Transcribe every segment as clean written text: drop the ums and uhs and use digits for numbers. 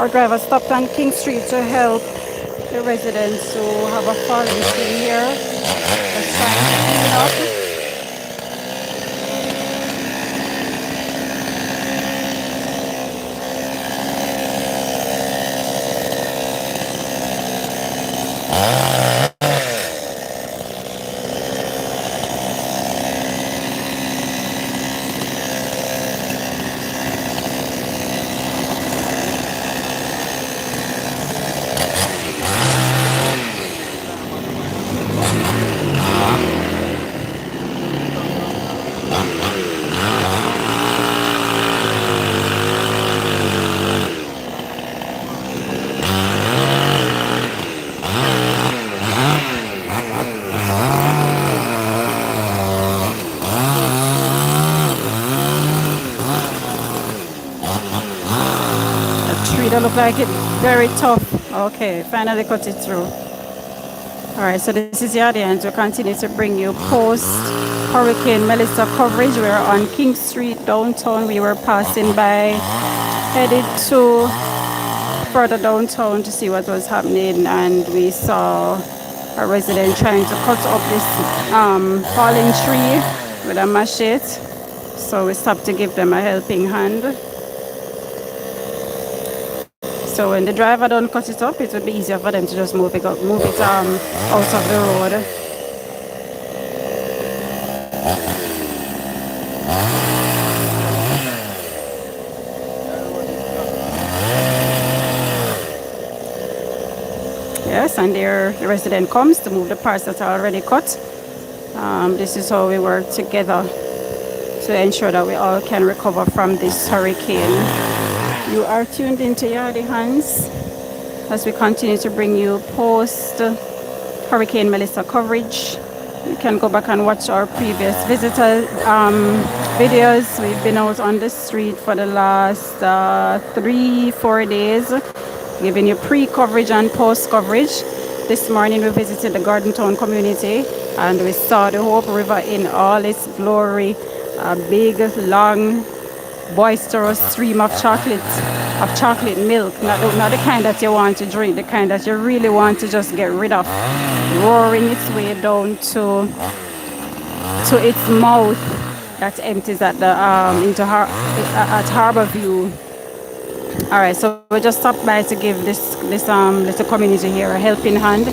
Our driver stopped on King Street to help the residents who have a fallen tree here. Just trying to clean up. That look like it's very tough. Okay, finally cut it through. All right, so this is your audience. We'll continue to bring you post Hurricane Melissa coverage. We're on King Street downtown. We were passing by, headed to further downtown to see what was happening, and we saw a resident trying to cut up this fallen tree with a machete. So we stopped to give them a helping hand. So when the driver don't cut it up, it would be easier for them to just move it out of the road. Yes, and there the resident comes to move the parts that are already cut. This is how we work together to ensure that we all can recover from this hurricane. You are tuned into Yardy Hands as we continue to bring you post Hurricane Melissa coverage. You can go back and watch our previous visitor videos. We've been out on the street for the last 3-4 days, giving you pre-coverage and post-coverage. This morning we visited the Garden Town community and we saw the Hope River in all its glory. A big, long, boisterous stream of chocolate milk, not the kind that you want to drink, the kind that you really want to just get rid of, roaring its way down to its mouth that empties at the at Harbor View. All right, so we just stopped by to give this little community here a helping hand.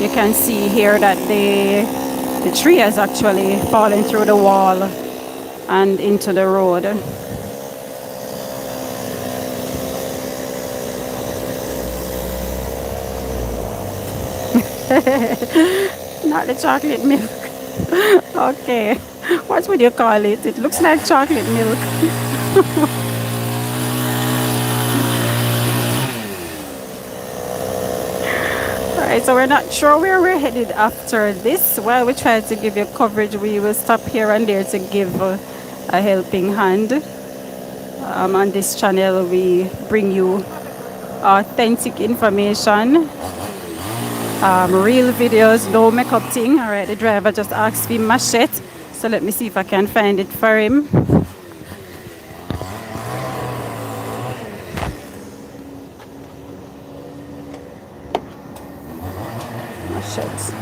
You can see here that the tree has actually fallen through the wall and into the road. Not the chocolate milk. Okay, what would you call it? It looks like chocolate milk. Alright, so we're not sure where we're headed after this. While we try to give you coverage, we will stop here and there to give a helping hand. On this channel we bring you authentic information, real videos, no makeup thing. All right, the driver just asked me machete, so let me see if I can find it for him. Machete.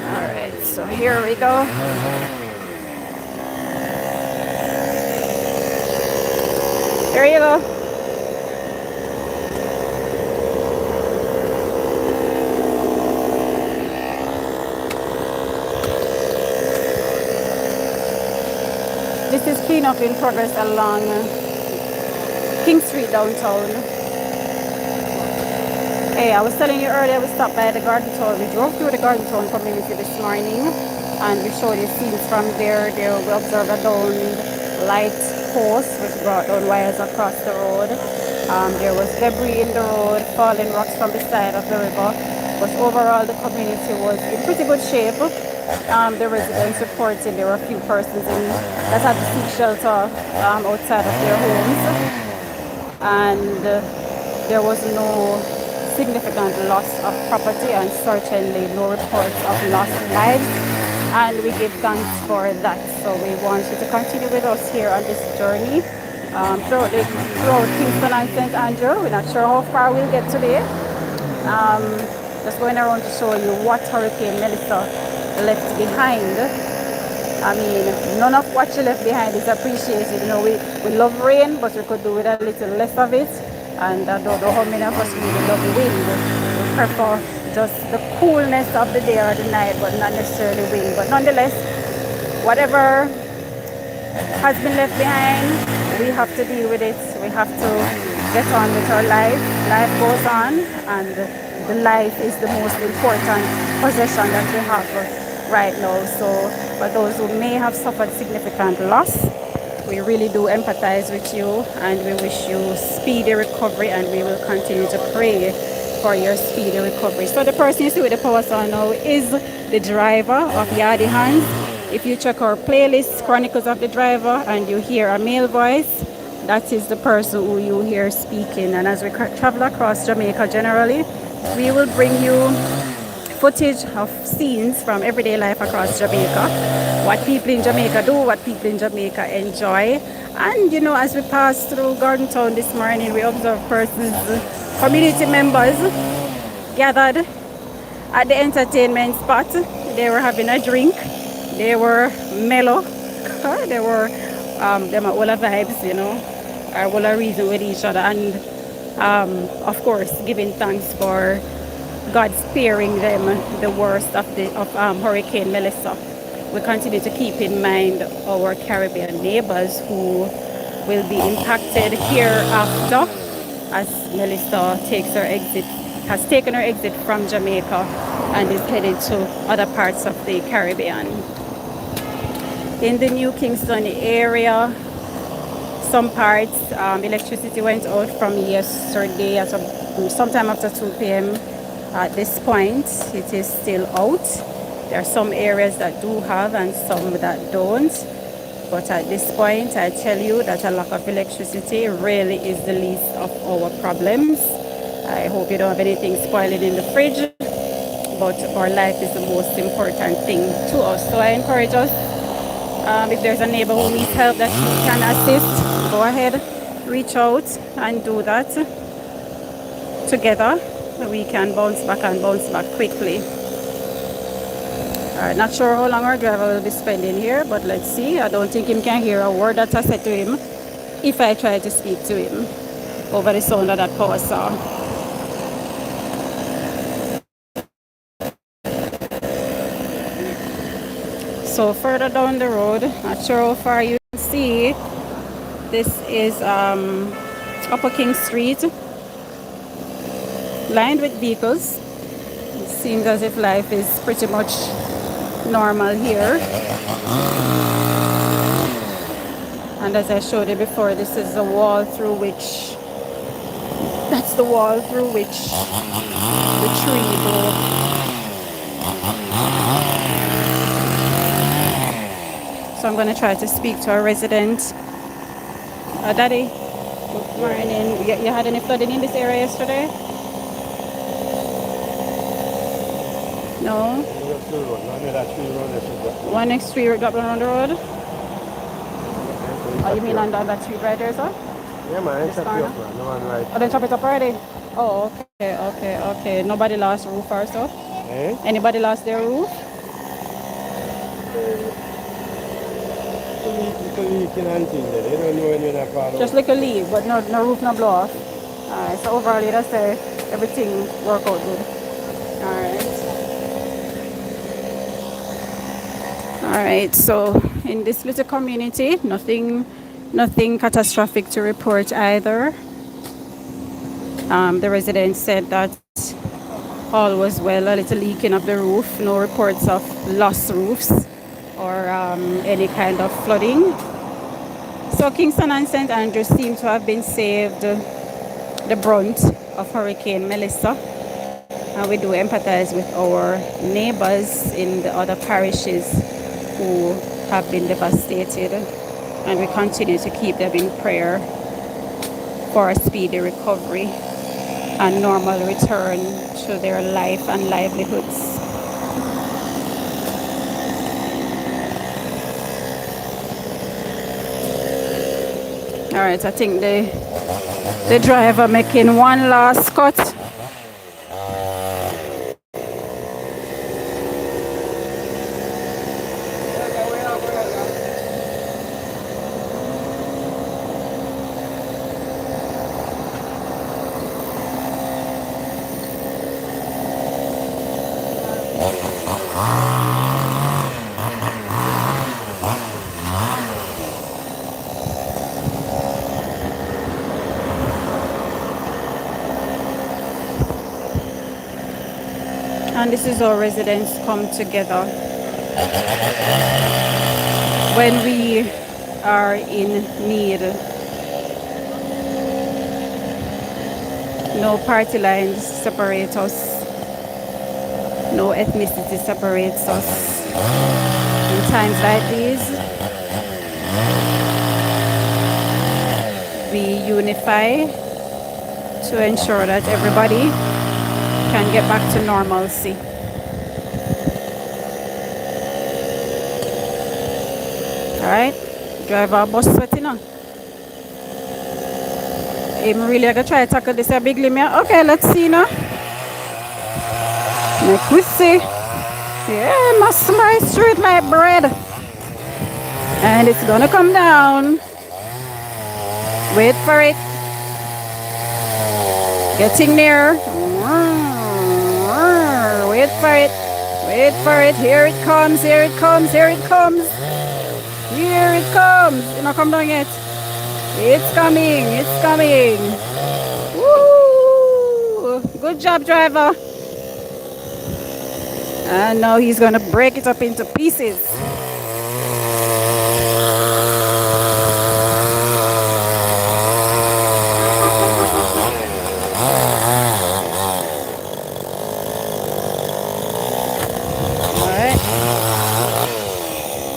All right, so here we go. There you go. This is cleanup in progress along King Street downtown. Hey, I was telling you earlier we stopped by the Garden Town. We drove through the Garden Town community this morning and we showed you scenes from there. There we observed a downed light post which brought down wires across the road. There was debris in the road, fallen rocks from the side of the river, but overall the community was in pretty good shape. The residents reported there were a few persons that had to seek shelter outside of their homes, and there was no significant loss of property and certainly no reports of lost lives. and we give thanks for that. So we want you to continue with us here on this journey throughout Kingston and St. Andrew. We're not sure how far we'll get today. Um, just going around to show you what Hurricane Melissa left behind. I mean, none of what she left behind is appreciated. You know, we love rain, but we could do with a little less of it. And I don't know how many of us really love wind. We prefer just the coolness of the day or the night, but not necessarily wind. But nonetheless, whatever has been left behind, we have to deal with it. We have to get on with our life. Life goes on, and the life is the most important possession that we have right now. So for those who may have suffered significant loss, we really do empathize with you, and we wish you speedy recovery, and we will continue to pray for your speedy recovery. So the person you see with the power saw now is the driver of Yardy Hands. If you check our playlist, Chronicles of the Driver, and you hear a male voice, that is the person who you hear speaking. And as we travel across Jamaica generally, we will bring you footage of scenes from everyday life across Jamaica, what people in Jamaica do, what people in Jamaica enjoy. And you know, as we passed through Garden Town this morning, we observed persons, community members gathered at the entertainment spot. They were having a drink, they were mellow, they were them are all of vibes, you know, are all a reason with each other, and of course giving thanks for God sparing them the worst of Hurricane Melissa. We continue to keep in mind our Caribbean neighbors who will be impacted hereafter as Melissa has taken her exit from Jamaica and is headed to other parts of the Caribbean. In the New Kingston area, some parts electricity went out from yesterday at sometime after 2 p.m. At this point, it is still out. There are some areas that do have and some that don't. But at this point, I tell you that a lack of electricity really is the least of our problems. I hope you don't have anything spoiling in the fridge, but our life is the most important thing to us. So I encourage us, if there's a neighbor who needs help that you can assist, go ahead, reach out and do that. Together we can bounce back and bounce back quickly. Alright, not sure how long our driver will be spending here, but let's see. I don't think he can hear a word that I said to him if I try to speak to him over the sound of that power saw. So further down the road, not sure how far you can see, this is Upper King Street, lined with vehicles. It seems as if life is pretty much normal here. And as I showed you before, this is the wall through which, that's the wall through which the tree broke. So I'm going to try to speak to a resident. Daddy, good morning. You had any flooding in this area yesterday? No? One next tree dropped on the road? Oh, you mean on that tree right there, sir? Yeah, man, chop it up, man. No one right. Oh, they chop it up already? Oh, okay. Nobody lost roof or so? Eh? Anybody lost their roof? Just like a leaf, but no roof, no blow off. Alright, so overall, let's say everything work out good. Alright, so in this little community, nothing catastrophic to report either. The residents said that all was well, a little leaking of the roof, no reports of lost roofs or any kind of flooding. So Kingston and St. Andrew seem to have been saved the brunt of Hurricane Melissa. And we do empathize with our neighbors in the other parishes who have been devastated. And we continue to keep them in prayer for a speedy recovery and normal return to their life and livelihoods. All right, I think the driver making one last cut. And this is how residents come together when we are in need. No party lines separate us. No ethnicity separates us. In times like these, we unify to ensure that everybody can get back to normalcy. Alright, driver bus sweating on. I'm really gonna try to tackle this a big limit. Okay, let's see now. Make we see. Yeah, must slice through it like bread. And it's gonna come down. Wait for it. Getting near. Wait for it. Wait for it. Here it comes. Here it comes. Here it comes. Here it comes. It's not come down yet. It's coming. It's coming. Woo! Good job, driver. And now he's gonna break it up into pieces.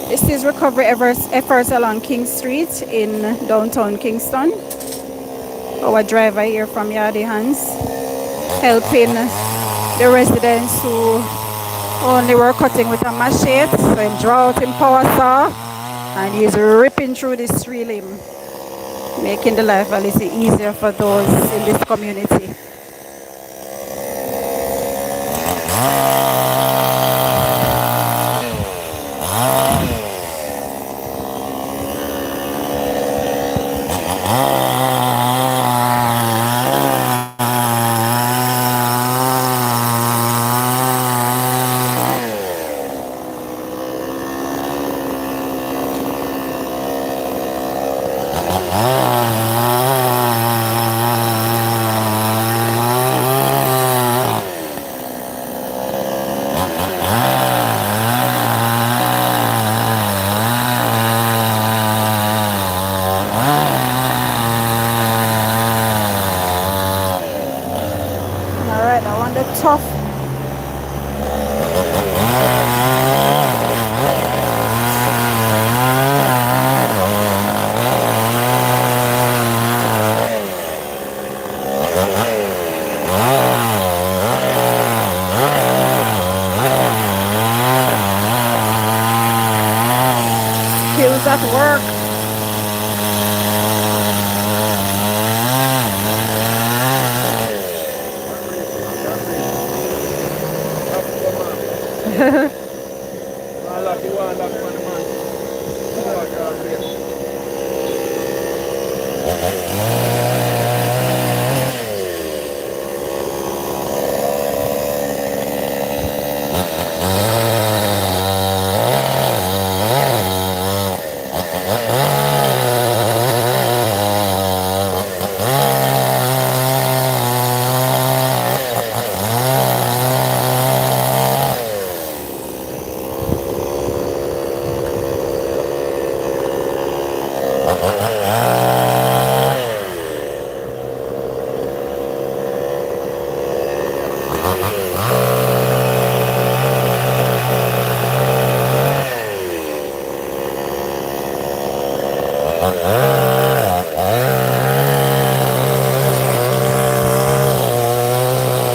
This is recovery efforts along King Street in downtown Kingston. Our driver here from Yardy Hands helping the residents who only were cutting with a machete, so him draw out him power saw and he's ripping through this tree limb, making the life a little easier for those in this community. Tough. Skills at work.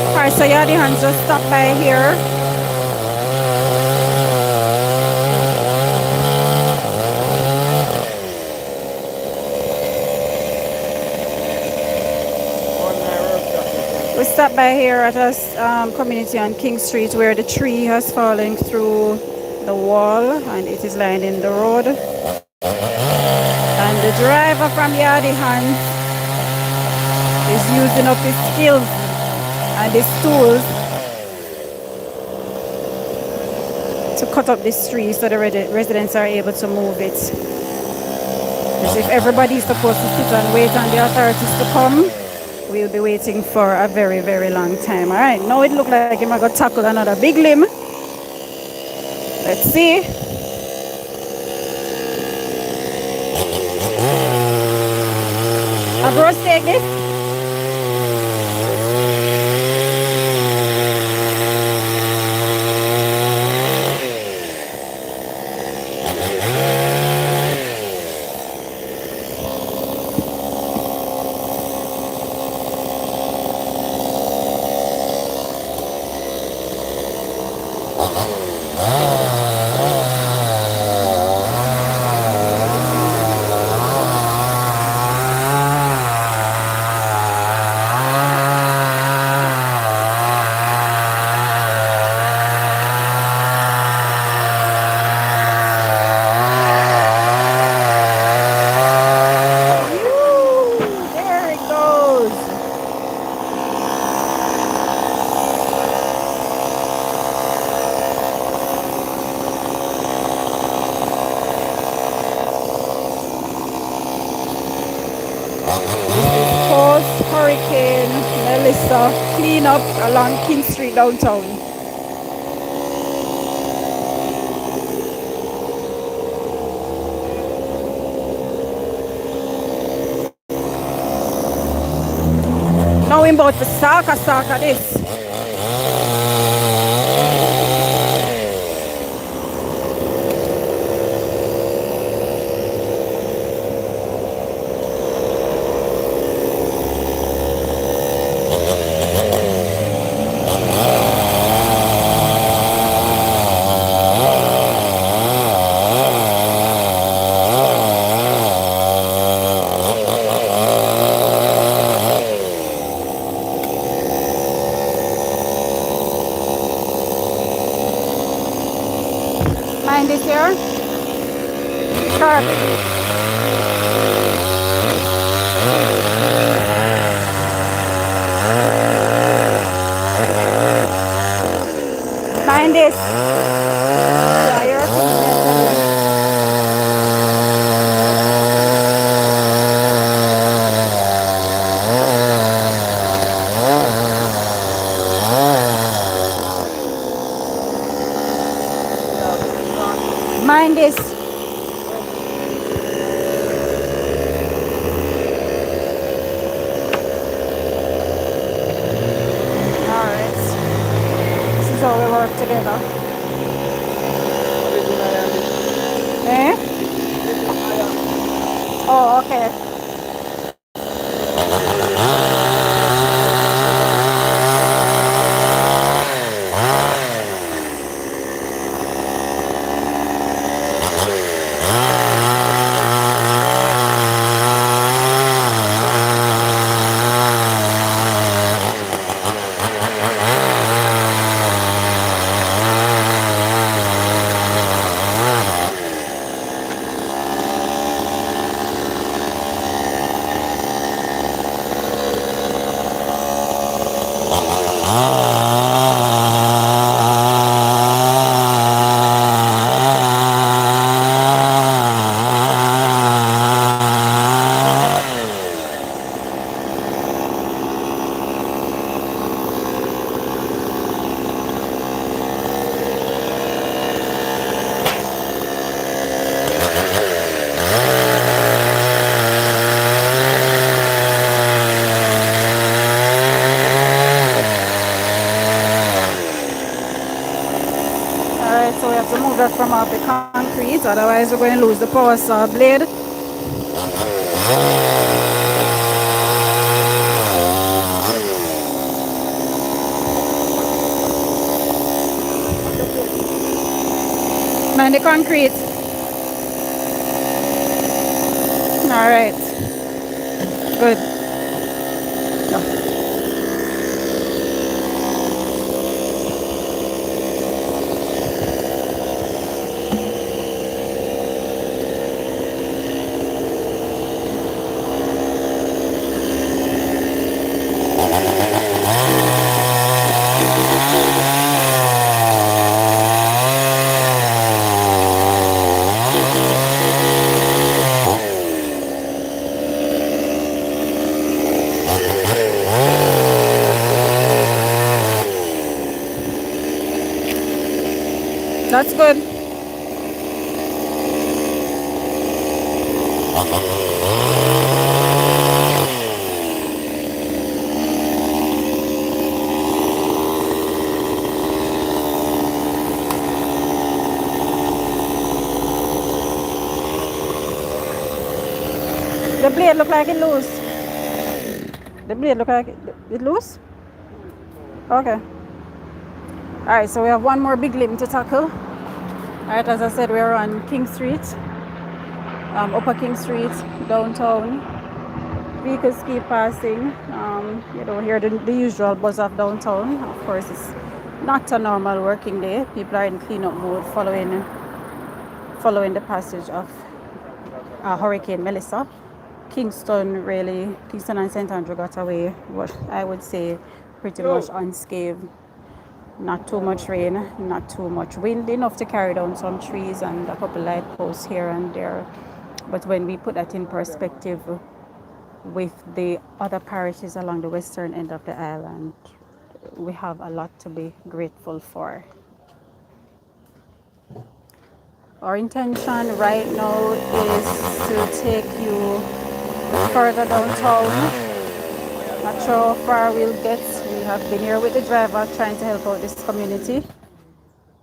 Alright, so Yardy Hands just stopped by here. We stopped by here at a community on King Street where the tree has fallen through the wall and it is lying in the road. And the driver from Yardy Hand is using up his skills and his tools to cut up this tree so the residents are able to move it. As if everybody is supposed to sit and wait on the authorities to come, we'll be waiting for a very, very long time. All right, now it looks like him I got tackle another big limb. Let's see. A bro take this. There it goes. Post-Hurricane Melissa cleanup along King Street downtown. Now we're about to soccer this. Mind this here. Sharp. Mind this. Yeah, mind this. Alright. This is how we work together. Eh? Oh, okay. So we have to move that from off the concrete, otherwise we're going to lose the power saw blade. Man, the concrete. All right. Good. No. That's good. The blade look like it loose. The blade look like it loose? Okay. Alright, so we have one more big limb to tackle. Alright, as I said, we're on King Street, Upper King Street, downtown. Vehicles keep passing. You know, hear the usual buzz of downtown. Of course, it's not a normal working day. People are in cleanup mode following the passage of Hurricane Melissa. Kingston and St. Andrew got away, what I would say, pretty much unscathed. Not too much rain, not too much wind, enough to carry down some trees and a couple light posts here and there. But when we put that in perspective with the other parishes along the western end of the island, we have a lot to be grateful for. Our intention right now is to take you further downtown. Not sure how far we'll get. We have been here with the driver trying to help out this community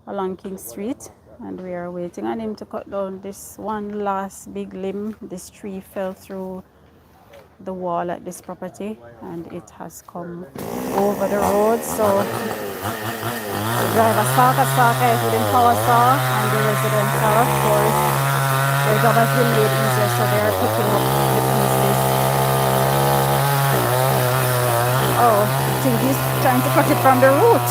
along King Street, and we are waiting on him to cut down this one last big limb. This tree fell through the wall at this property and it has come over the road, so the driver saw it with him power saw, and the residents are, of course, their job has been made easier, so they are picking up the pieces. Oh, I think he's trying to cut it from the root.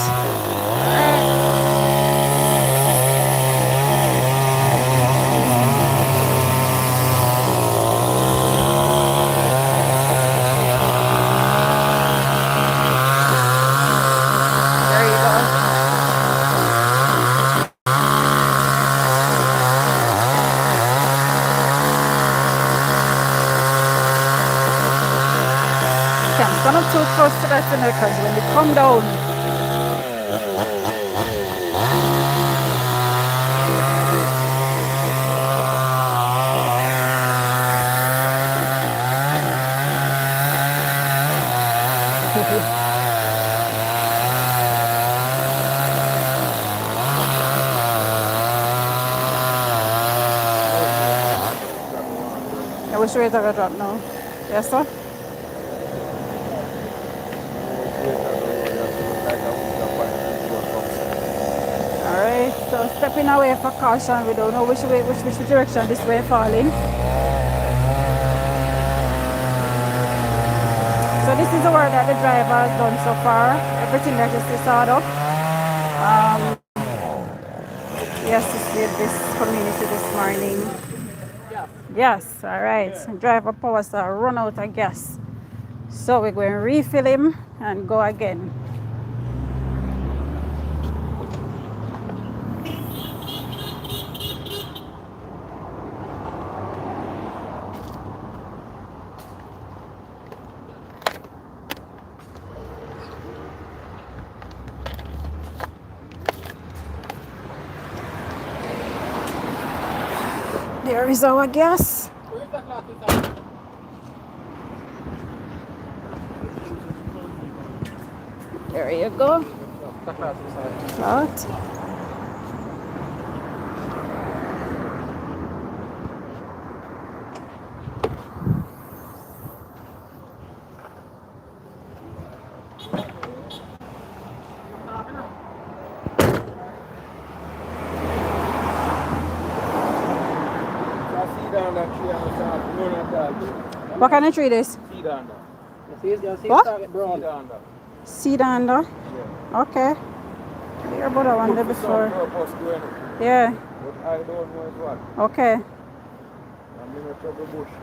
Not too close to that because when you come down, I wish we had a drop now. Yes, sir? So stepping away for caution, we don't know which direction this way falling. So this is the work that the driver has done so far. Everything that is sawed up. He assisted this community this morning. Yes, all right. Driver power saw run out of gas. So we're going to refill him and go again. There is our gas. There you go. Out. What kind of tree this? What? Seed under? Yeah. Okay. I heard about that one there before. Yeah. But I don't know what. Okay. I'm in a trouble bush.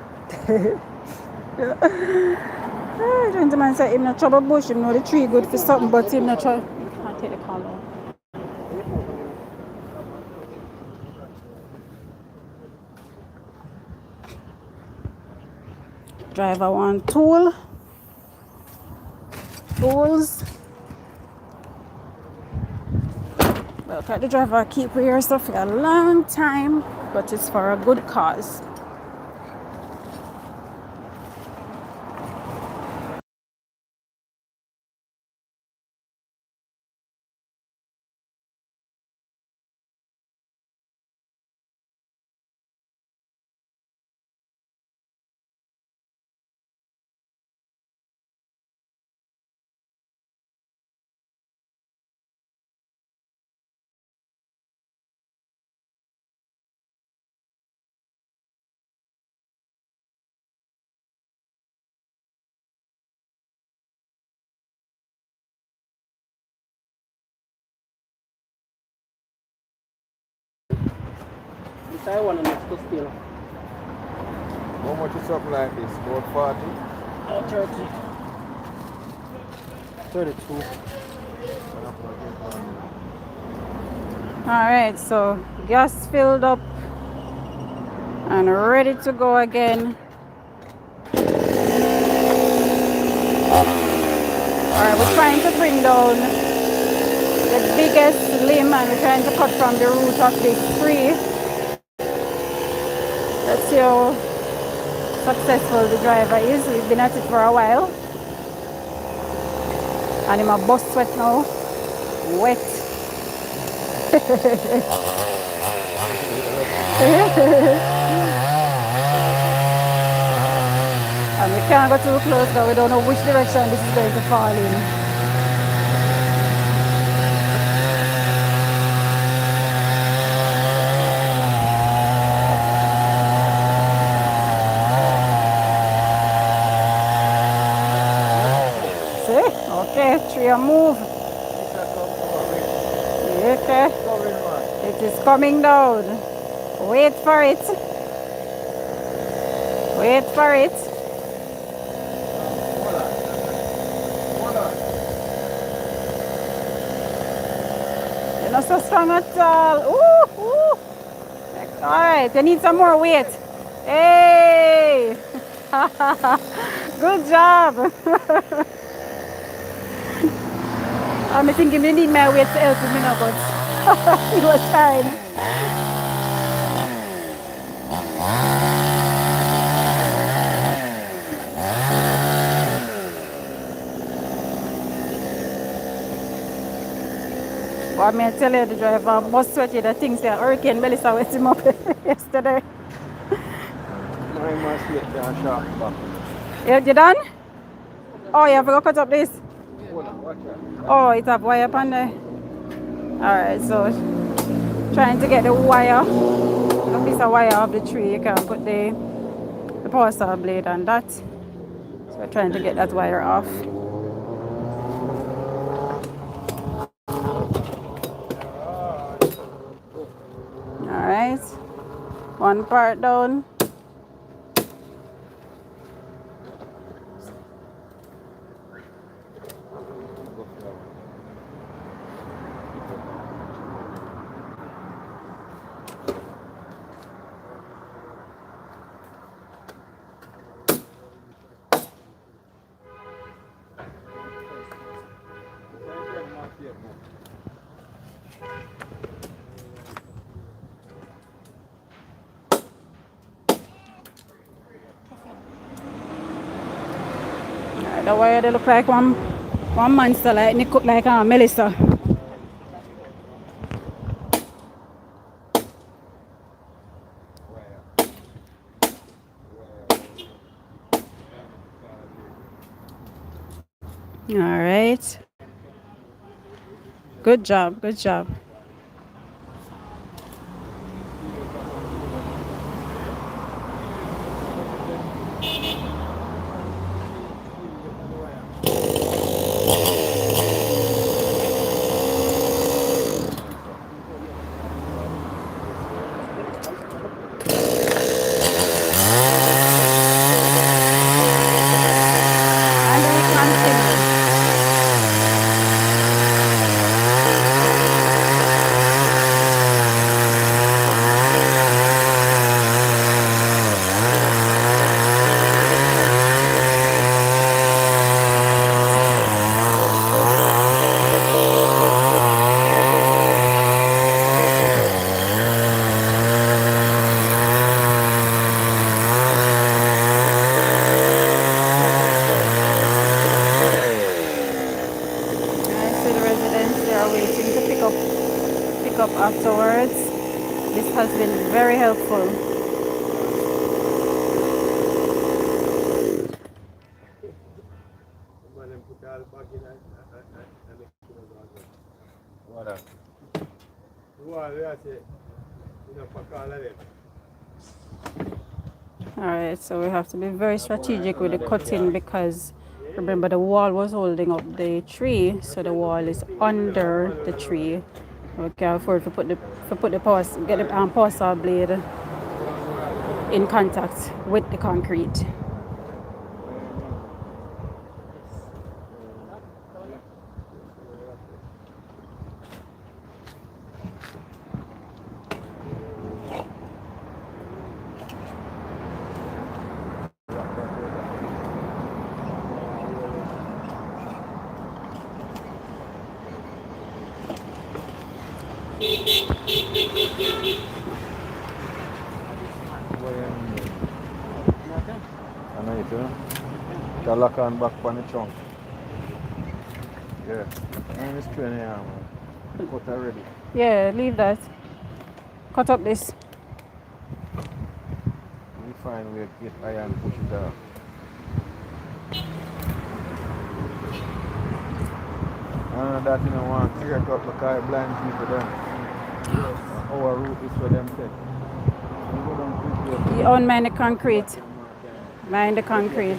Gentleman said him no trouble bush, him know the tree good for something, but him no trouble. I'll take the call now. Driver want tools. Look at the driver keep here stuff for a long time, but it's for a good cause. This I want to next to steal. How much is something like this? About 40? 30. 32. Alright, so gas filled up and ready to go again. Alright, we're trying to bring down the biggest limb and we're trying to cut from the root of this tree. Let's see how successful the driver is. We've been at it for a while. And him a bust sweat now. Wet. And we can't go too close because we don't know which direction this is going to fall in. Okay, tree a move. Okay. It is coming down. Wait for it. Wait for it. You're not so strong at all. Ooh, ooh. Alright, you need some more weight. Hey! Good job. I'm thinking you need my weight to help me now, but it was fine. But I mean, tell you, the driver must sweat you the things that Hurricane Melissa wet him up yesterday. Mine must get that sharp back. You done? Oh, you have to go cut up this. Hold on, watch out. Oh, it have wire up on there. Alright, so trying to get the wire, a piece of wire off the tree. You can put the power saw blade on that. So we're trying to get that wire off. Alright, one part down. The wire they look like one monster, like they cook like Melissa. All right. Good job. Good job. And then we continue. afterwards. This has been very helpful. Alright, so we have to be very strategic with the cutting because remember the wall was holding up the tree, so the wall is under the tree. We can afford to put the power, get the power saw blade in contact with the concrete. I know you too. The lock on back on the trunk. Yeah. I'm just trying here, man. Cut already. Yeah, leave that. Cut up this. We find we get iron, push it down. That you know want clear cut because it blinds me for them. Our route is for them take. You own mind the concrete. Mind the concrete.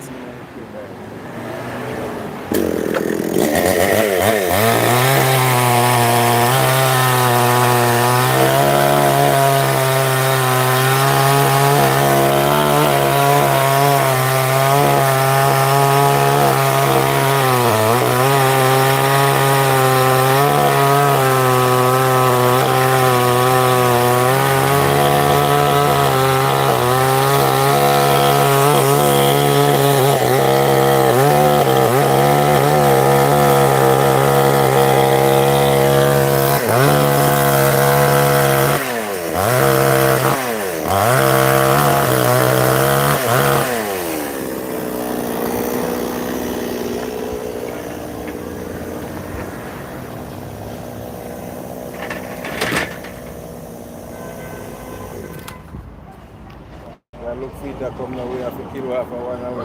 Look feet that come now, we have to kill half an hour.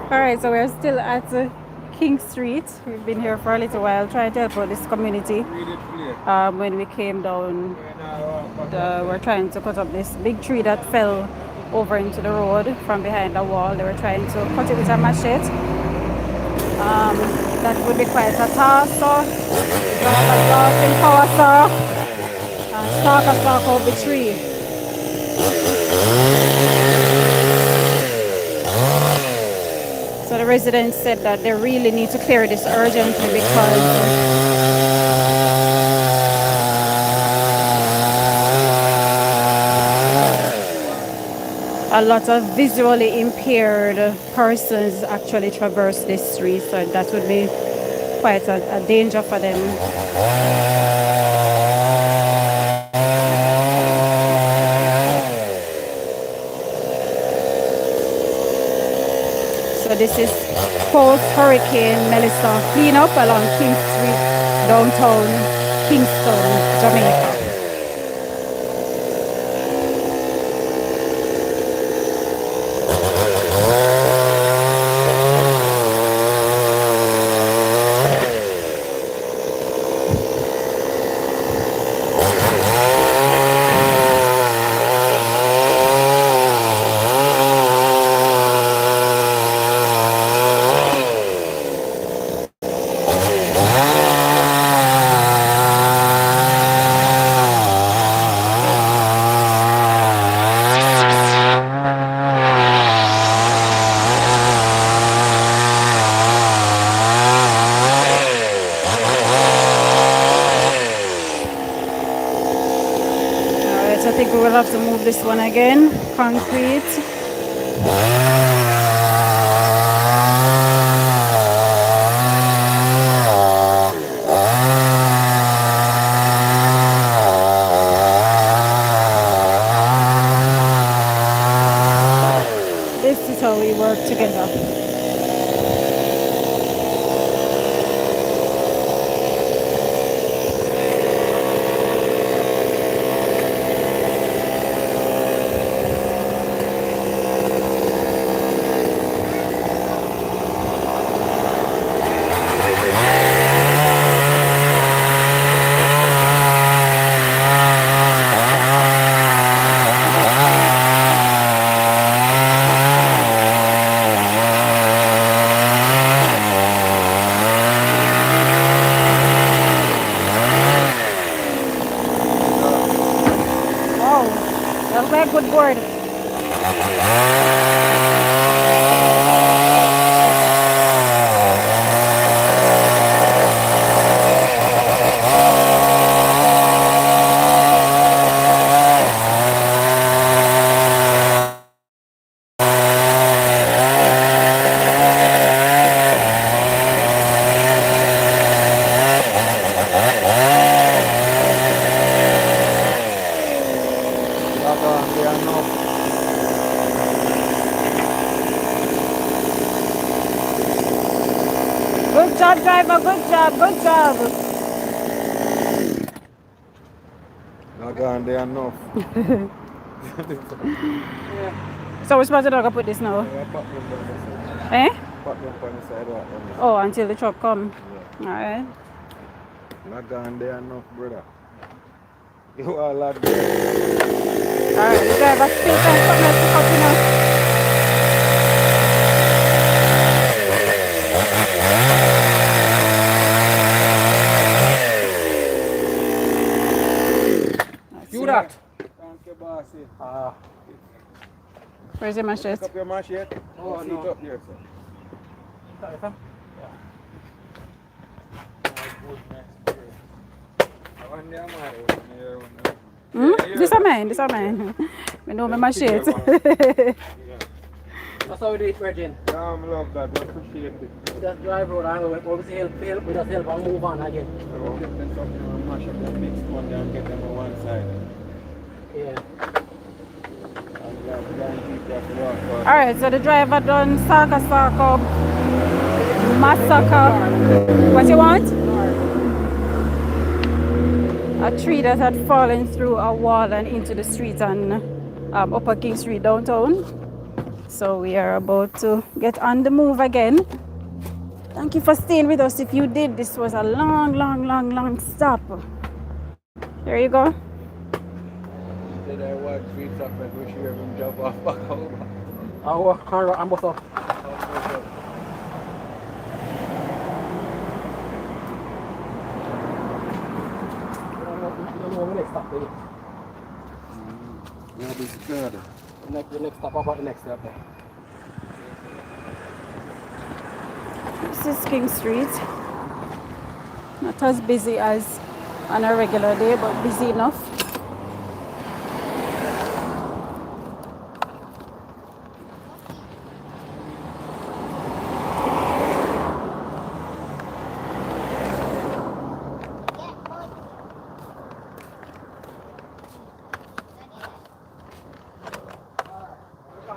Alright, so we're still at King Street. We've been here for a little while trying to help out this community. When we came down, we're trying to cut up this big tree that fell over into the road from behind the wall. They were trying to cut it with a machete. That would be quite a task, so we have a blasting power saw and stalk out the tree. So the residents said that they really need to clear this urgently because a lot of visually impaired persons actually traverse this street, so that would be quite a danger for them. So this is post-Hurricane Melissa cleanup along King Street, downtown Kingston, Jamaica. I think we will have to move this one again. Concrete. This is how we work together. forward. Good job, driver. Good job. Good job. Not gone there enough. So we're supposed to put this now? Yeah, pop them down the side. Eh? Pop them on the side right on the side. Oh, until the truck come. Yeah. Alright. Not gone there enough, brother. You are lad. Alright, the driver speed and something else to cut, you know. You that? Thank you, bossy. Where's your machete? Pick up your machete. Oh, no. Up here, sir. Sorry, fam. This is mine. This is mine. I know my machete. That's how we do it, Virgin. I love that. I appreciate it. Just drive road and we obviously help, we just help and move on again. So, get them something and mash up the next one there and get them on one side. Yeah. Alright, so the driver done Saka massacre. What you want? A tree that had fallen through a wall and into the street on Upper King Street downtown. So we are about to get on the move again. Thank you for staying with us. If you did, this was a long stop. There you go. Did I watch streets up and wish you ever jump off back home? I'm both up. Yeah, this is good. The next stop, about the next step there. This is King Street. Not as busy as on a regular day, but busy enough.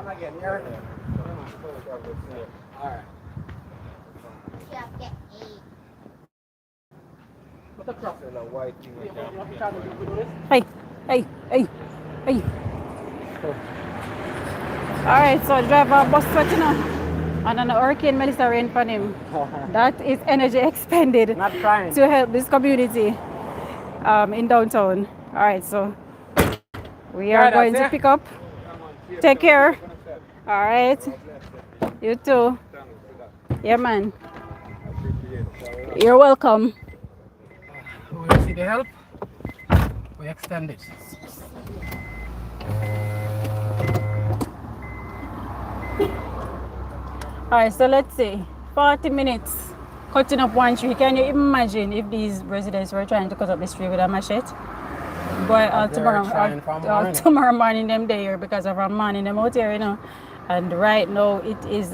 Again, here. Alright. What's the cross? Tell a white thing like that. Hey. Alright, so driver bus sweating on. And an hurricane Melissa rain on him. That is energy expended Not trying. to help this community in downtown. Alright, so we are going to pick up. Take care. Alright. You too. Yeah, man. You're welcome. We see the help. We extend it. Alright, so let's see. 40 minutes cutting up one tree. Can you imagine if these residents were trying to cut up this tree with a machete? Boy, tomorrow morning them there because of our morning them out here, you know. And right now it is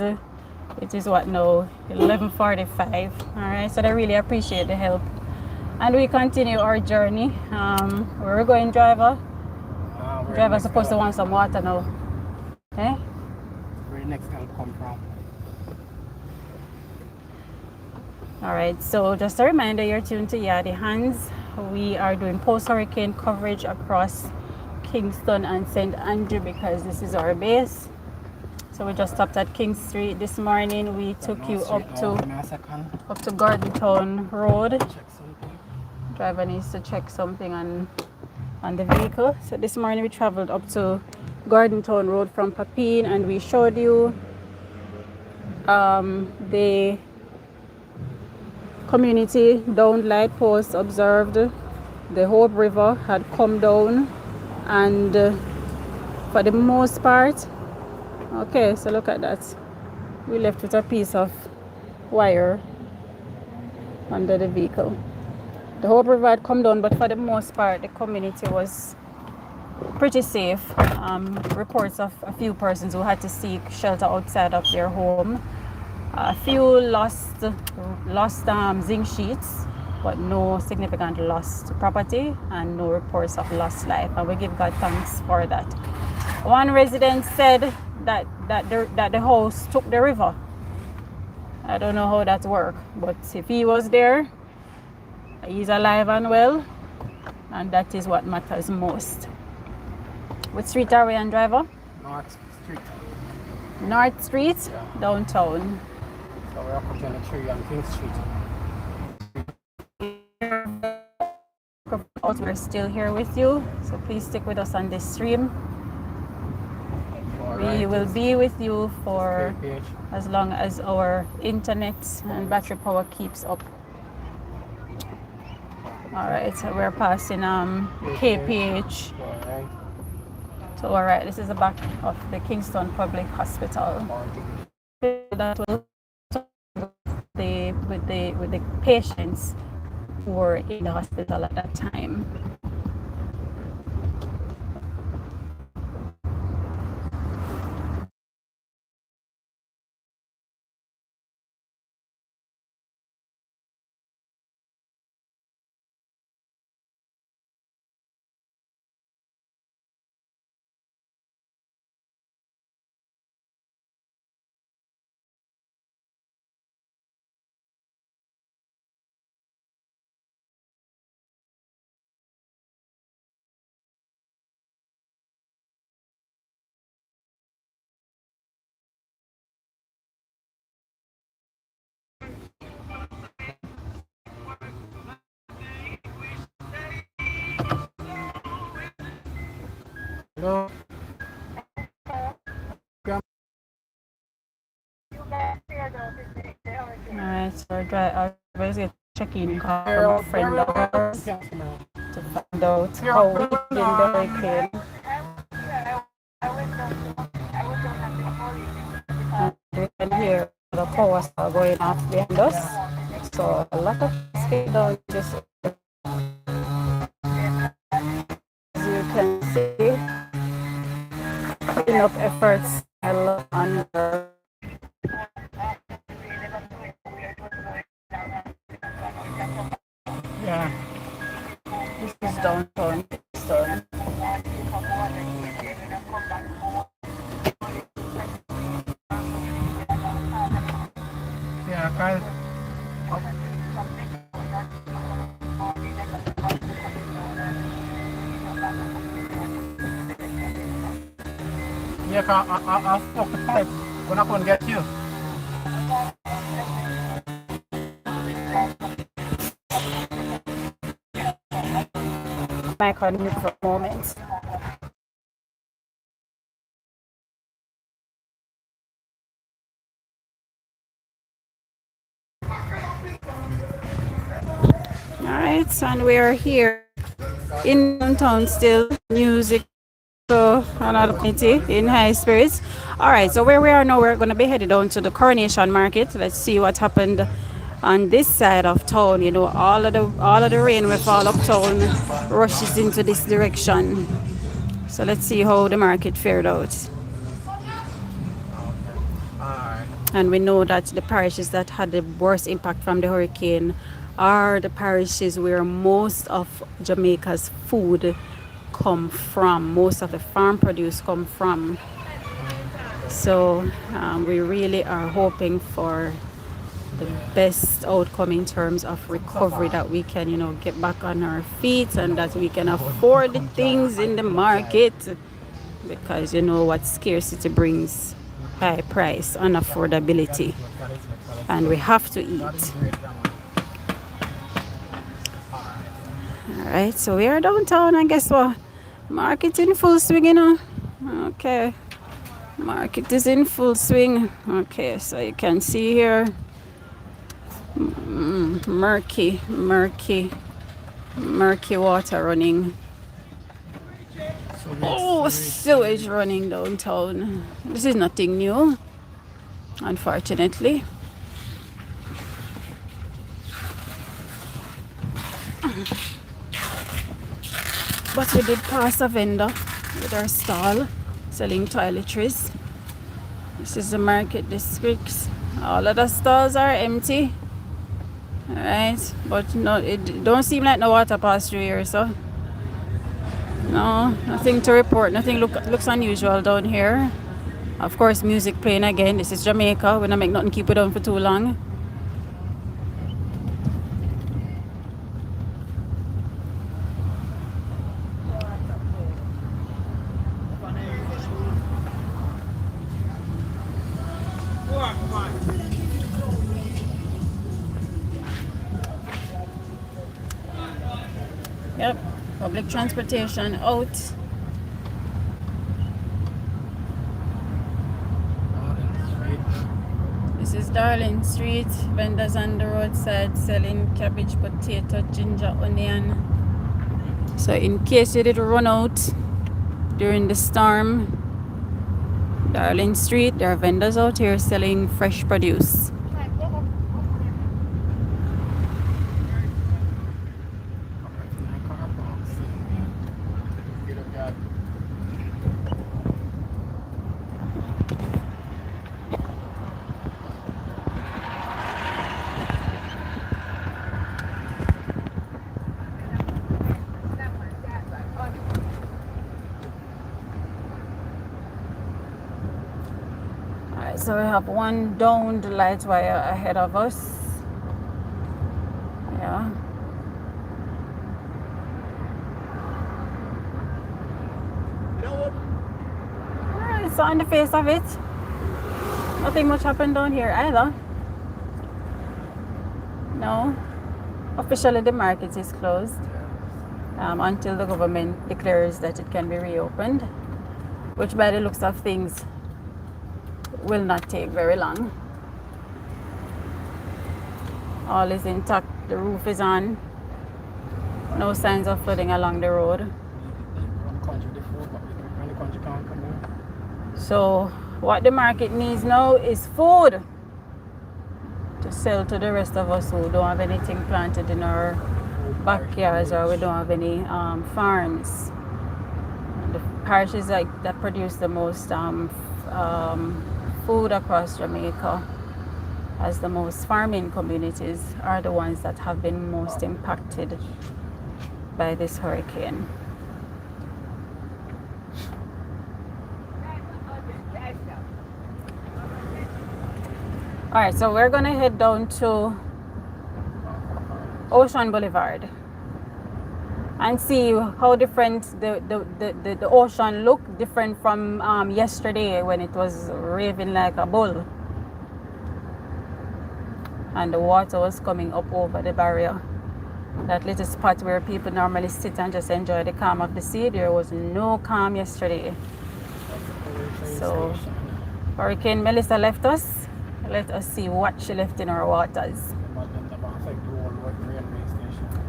what now? 11:45. Alright, so I really appreciate the help. And we continue our journey. Where we're going, driver? Driver's supposed to want some water now. Eh? Where the next help come from? Alright, so just a reminder, you're tuned to Yardie Hands. We are doing post-hurricane coverage across Kingston and St. Andrew because this is our base. So we just stopped at King Street this morning. We took you up to Gardentown Road. Driver needs to check something on the vehicle. So this morning we traveled up to Gardentown Road from Papine and we showed you the community down light post observed the Hope River had come down and for the most part. Okay, so look at that. We left with a piece of wire under the vehicle. The Hope River had come down, but for the most part, the community was pretty safe. Reports of a few persons who had to seek shelter outside of their home. A few lost zinc sheets, but no significant lost property and no reports of lost life. And we give God thanks for that. One resident said that the house took the river. I don't know how that worked, but if he was there, he's alive and well, and that is what matters most. What street are we on, driver? North Street. North Street, Yeah. Downtown. So we're up on the tree on King Street. We're still here with you, so please stick with us on this stream. We will be with you for as long as our internet and battery power keeps up. Alright, so we're passing KPH. So alright, this is the back of the Kingston Public Hospital. That will with the patients who were in the hospital at that time. Hello. Alright, so I was going to check in call from a friend of ours to find out how we did the hurricane. And we can hear the power are going off behind us. So a lot of things down just as you can see, enough efforts under. Yeah. This is downtown Kingston. Yeah, Kyle. Yeah, I'll fuck the pipe when I can get you. Mic on mute for a moment. Alright, and we are here in downtown still, music, so another community in high spirits. Alright, so where we are now, we're going to be headed down to the Coronation Market. Let's see what happened on this side of town. You know, all of the rain we fall uptown rushes into this direction. So let's see how the market fared out. And we know that the parishes that had the worst impact from the hurricane are the parishes where most of Jamaica's food come from, most of the farm produce come from. So we really are hoping for the best outcome in terms of recovery, that we can, you know, get back on our feet and that we can afford the things in the market, because you know what scarcity brings: high price, unaffordability, and we have to eat. Alright, so we are downtown, and guess what? Market in full swing, you know. Okay, market is in full swing. Okay, so you can see here, murky water running. Oh, Oh, sewage running downtown. This is nothing new, unfortunately. But we did pass a vendor with our stall selling toiletries. This is the market districts. All of the stalls are empty. Alright, but no, it don't seem like no water passed through here, so no, nothing to report. Nothing looks unusual down here. Of course, music playing again. This is Jamaica. We don't make nothing keep it on for too long. Yep, public transportation out. This is Darling Street. Vendors on the roadside selling cabbage, potato, ginger, onion. So in case you did run out during the storm, Darling Street, there are vendors out here selling fresh produce. So we have one downed light wire ahead of us. Yeah. It's on the face of it. Nothing much happened down here either. No. Officially the market is closed until the government declares that it can be reopened, which by the looks of things will not take very long. All is intact. The roof is on. No signs of flooding along the road. So what the market needs now is food to sell to the rest of us who don't have anything planted in our backyards, or we don't have any farms. The parishes that produce the most food across Jamaica, as the most farming communities, are the ones that have been most impacted by this hurricane. Alright, so we're gonna head down to Ocean Boulevard and see how different the ocean looked different from yesterday when it was raving like a bull and the water was coming up over the barrier. That little spot where people normally sit and just enjoy the calm of the sea, there was no calm yesterday. So Hurricane Melissa left us. Let us see what she left in our waters.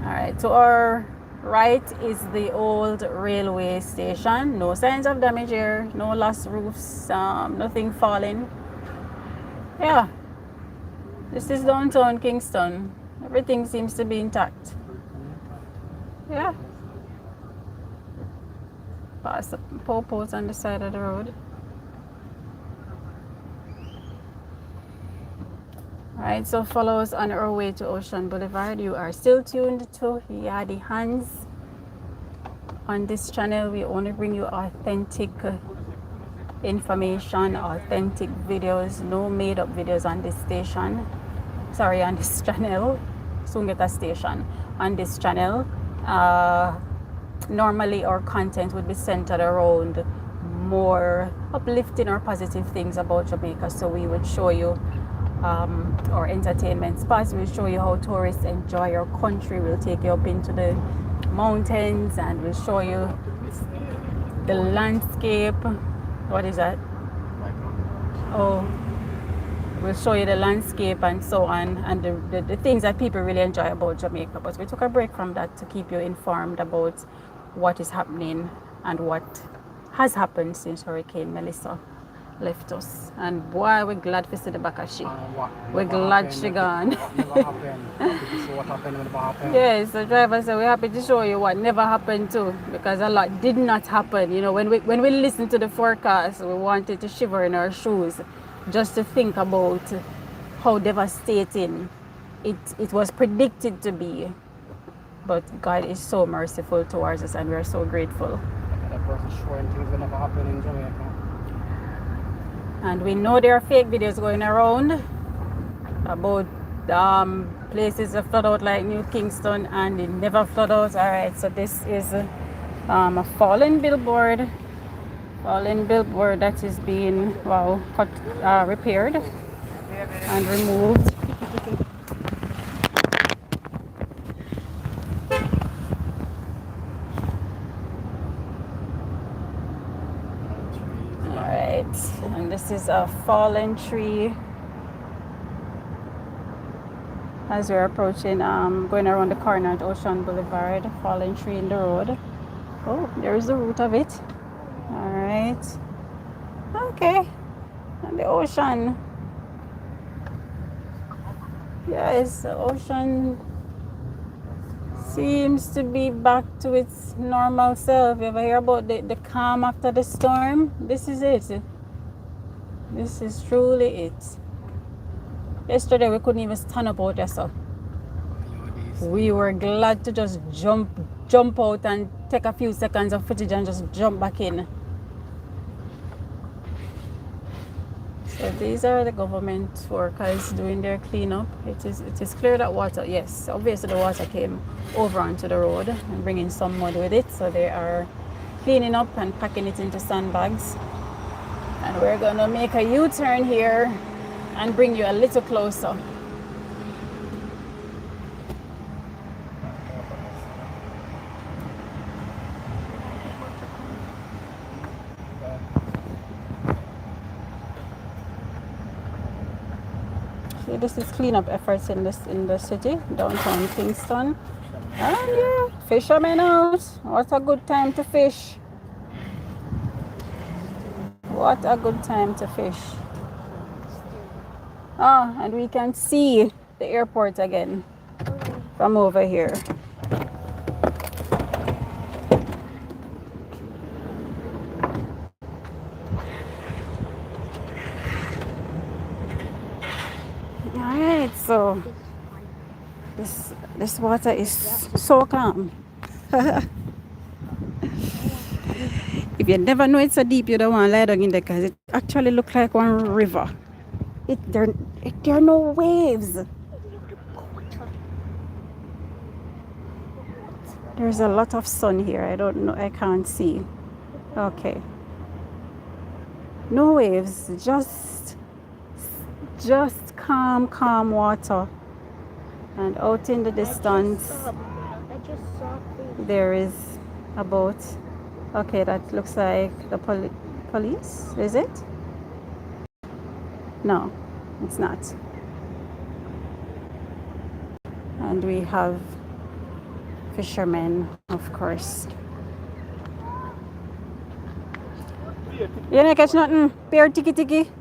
Alright, to our right is the old railway station. No signs of damage here, no lost roofs, nothing falling. Yeah, this is downtown Kingston. Everything seems to be intact. Yeah. Past the poles on the side of the road. Alright, so follow us on our way to Ocean Boulevard. You are still tuned to Yadi Hands. On this channel, we only bring you authentic information, authentic videos, no made up videos on this station. Sorry, on this channel. Soon get a station. On this channel, normally our content would be centered around more uplifting or positive things about Jamaica. So we would show you our entertainment spots. We'll show you how tourists enjoy our country. We'll take you up into the mountains and we'll show you the landscape. What is that? Oh, we'll show you the landscape and so on, and the things that people really enjoy about Jamaica. But we took a break from that to keep you informed about what is happening and what has happened since Hurricane Melissa left us. And boy, we're glad to see the back of she. We're glad she gone. What never happened? Happy to show what happened when it never happened. Yes, the driver said we're happy to show you what never happened too, because a lot did not happen. You know, when we listened to the forecast, we wanted to shiver in our shoes just to think about how devastating it was predicted to be. But God is so merciful towards us, and we're so grateful. That person showing things that never happened in Jamaica. And we know there are fake videos going around about places that flood out like New Kingston, and it never flood out. All right, so this is a fallen billboard that is being cut, repaired and removed. All right, and this is a fallen tree as we're approaching, going around the corner at Ocean Boulevard. Fallen tree in the road. Oh, there's the root of it. All right. Okay. And the ocean. Yes, the ocean seems to be back to its normal self. You ever hear about the calm after the storm? This is it. This is truly it. Yesterday we couldn't even stand up out there, so we were glad to just jump out and take a few seconds of footage and just jump back in. So these are the government workers doing their cleanup. It is clear that water, yes, obviously the water came over onto the road and bringing some mud with it. So they are cleaning up and packing it into sandbags. And we're gonna make a U-turn here and bring you a little closer. See, this is cleanup efforts in the city, downtown Kingston. And yeah, fishermen out. What a good time to fish. What a good time to fish. And we can see the airport again from over here. Alright, so this water is so calm. If you never know it's so deep, you don't want to lie down in there, because it actually looks like one river. There are no waves. There's a lot of sun here. I don't know. I can't see. Okay. No waves. Just calm water. And out in the distance, there is a boat. Okay, that looks like the police. Is it? No, it's not. And we have fishermen, of course. You didn't catch nothing? Bear tiki.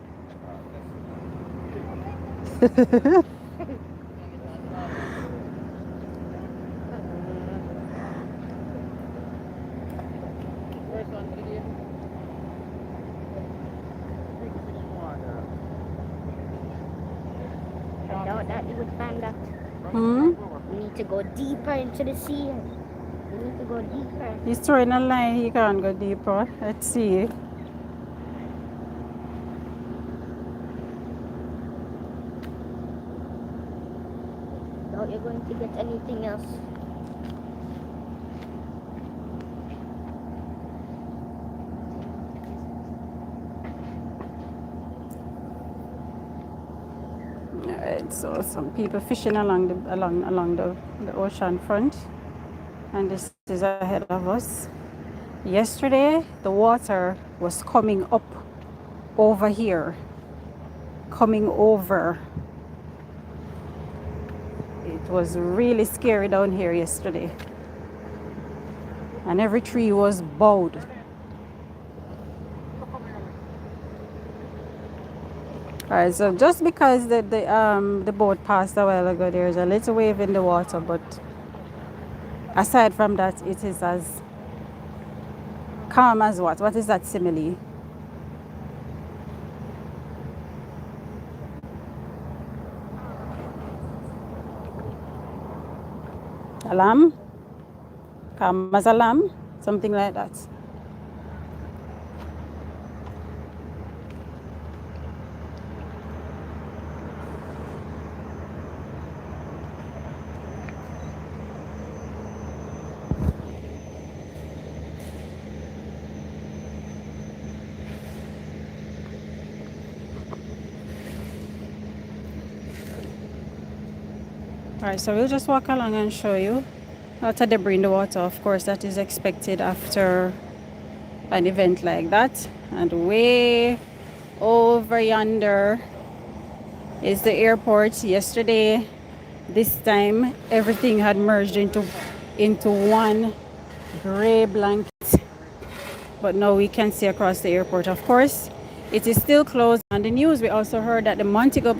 That you would find that we need to go deeper into the sea. We need to go deeper. He's throwing a line, he can't go deeper. Let's see. Doubt you're going to get anything else. Alright, so some people fishing along the ocean front, and this is ahead of us. Yesterday the water was coming up over here, coming over. It was really scary down here yesterday, and every tree was bowed. All right, so just because the boat passed a while ago, there's a little wave in the water, but aside from that, it is as calm as what? What is that simile? A lamb? Calm as a lamb? Something like that. All right, so we'll just walk along and show you. Lots of debris in the water, of course, that is expected after an event like that. And way over yonder is the airport. Yesterday, this time, everything had merged into one gray blanket. But now we can see across the airport. Of course, it is still closed. On the news, we also heard that the Montego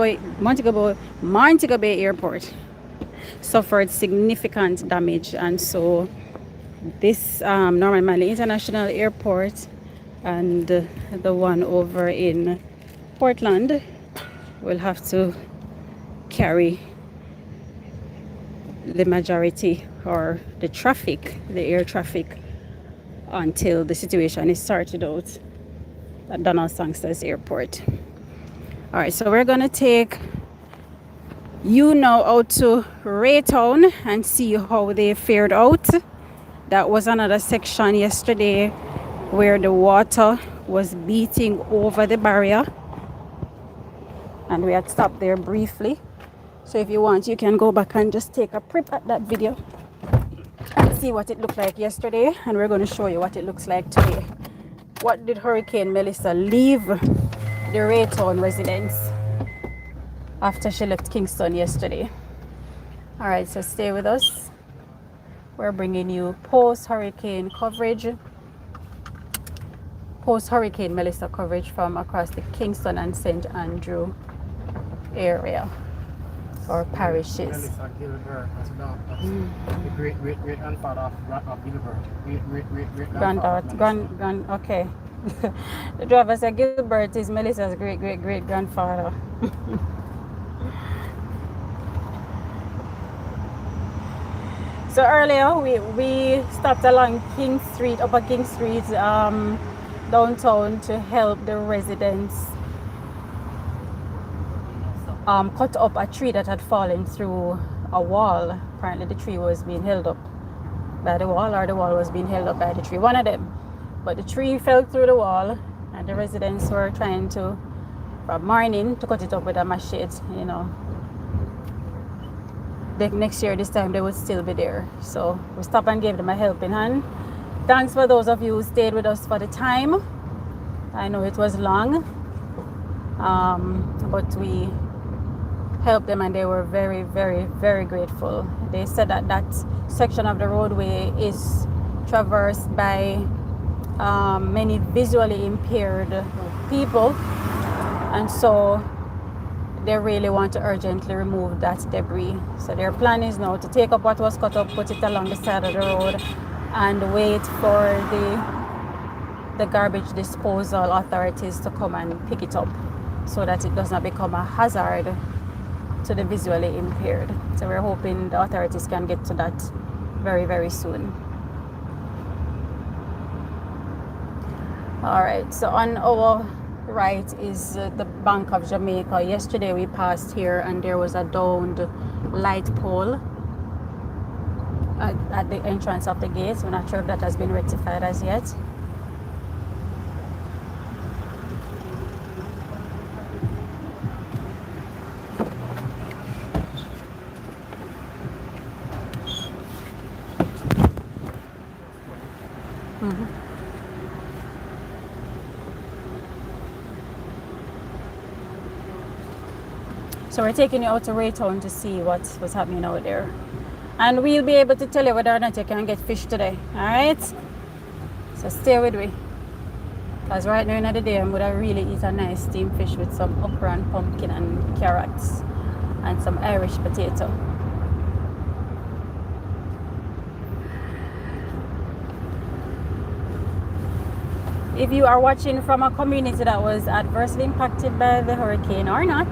Bay Airport suffered significant damage, and so this Norman Manley International Airport and the one over in Portland will have to carry the majority or the traffic, the air traffic, until the situation is sorted out at Donald Sangster's airport. All right, so we're gonna take you now out to Raytown and see how they fared out. That was another section yesterday where the water was beating over the barrier, and we had stopped there briefly. So if you want, you can go back and just take a prep at that video and see what it looked like yesterday, and we're going to show you what it looks like today. What did Hurricane Melissa leave the Raytown residents after she left Kingston yesterday? All right, so stay with us. We're bringing you post-hurricane coverage, post-hurricane Melissa coverage from across the Kingston and St. Andrew area or parishes. Melissa Gilbert, that's the great-great-great-grandfather of Gilbert. Great-great-great-grandfather. Okay. The driver said Gilbert is Melissa's great-great-great-grandfather. So earlier we stopped along King Street, Upper King Street, downtown to help the residents cut up a tree that had fallen through a wall. Apparently the tree was being held up by the wall, or the wall was being held up by the tree, one of them. But the tree fell through the wall, and the residents were trying to, from morning, to cut it up with a machete, you know. Next year, this time, they would still be there. So we stopped and gave them a helping hand. Thanks for those of you who stayed with us for the time. I know it was long, but we helped them, and they were very, very, very grateful. They said that that section of the roadway is traversed by many visually impaired people, and so they really want to urgently remove that debris. So their plan is now to take up what was cut up, put it along the side of the road, and wait for the garbage disposal authorities to come and pick it up, so that it does not become a hazard to the visually impaired. So we're hoping the authorities can get to that very, very soon. All right, so on our right is the Bank of Jamaica. Yesterday we passed here and there was a downed light pole at the entrance of the gate. We're not sure if that has been rectified as yet. So we're taking you out to Raytown to see what's happening out there. And we'll be able to tell you whether or not you can get fish today. Alright? So stay with me. Because right now in the day, I would have really eat a nice steamed fish with some okra and pumpkin and carrots and some Irish potato. If you are watching from a community that was adversely impacted by the hurricane or not,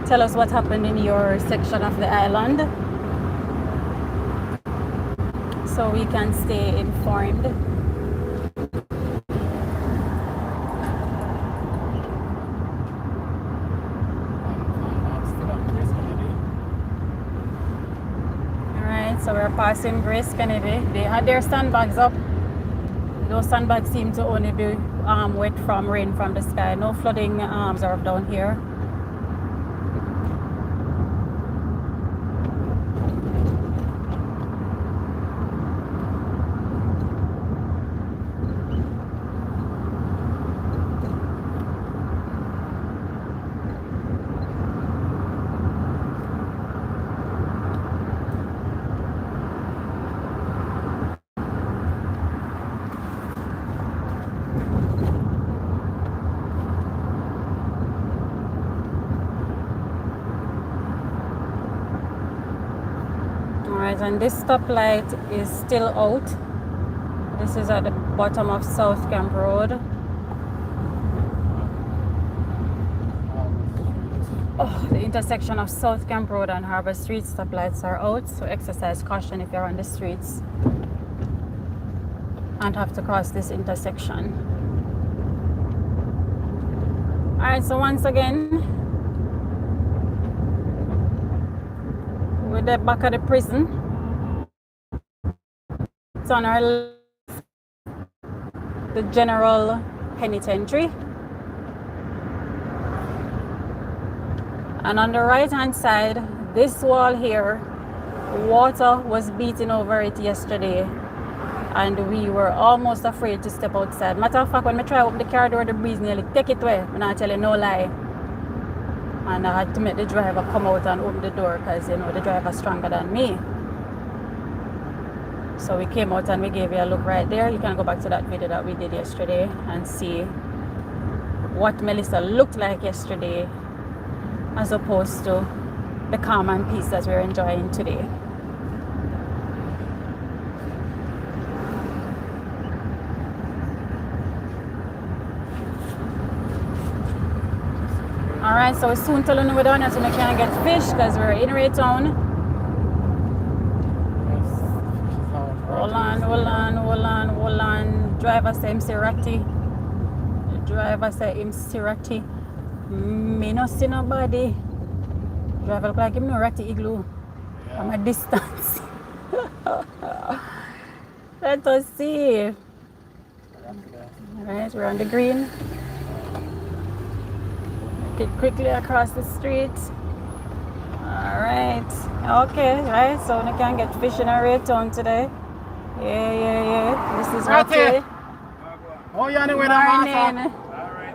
tell us what happened in your section of the island so we can stay informed. So we're passing Grace Kennedy. They had their sandbags up. Those sandbags seem to only be wet from rain from the sky. No flooding observed down here. And this stoplight is still out. This is at the bottom of South Camp Road. Oh, the intersection of South Camp Road and Harbour Street stoplights are out, so exercise caution if you're on the streets and have to cross this intersection. Alright, so once again, we're the back of the prison. It's on our left, the general penitentiary. And on the right hand side, this wall here, water was beating over it yesterday. And we were almost afraid to step outside. Matter of fact, when I try to open the car door, the breeze nearly take it away. I'm not telling no lie. And I had to make the driver come out and open the door because, you know, the driver's stronger than me. So we came out and we gave you a look right there. You can go back to that video that we did yesterday and see what Melissa looked like yesterday as opposed to the calm and peace that we're enjoying today. Alright, so we're soon telling you we're down here so we can get fish because we're in Raytown. Hold on. Driver say him Sirati. The driver say him Sirati. Me no see nobody. Driver look like him no ratty igloo. Yeah. From a distance. Let us see. Alright, we're on the green. Get quickly across the street. Alright. Okay, right. So we can get fish in our Raytown today. Yeah. This is Ratty. Oh, you're on the way to Martha. Alright,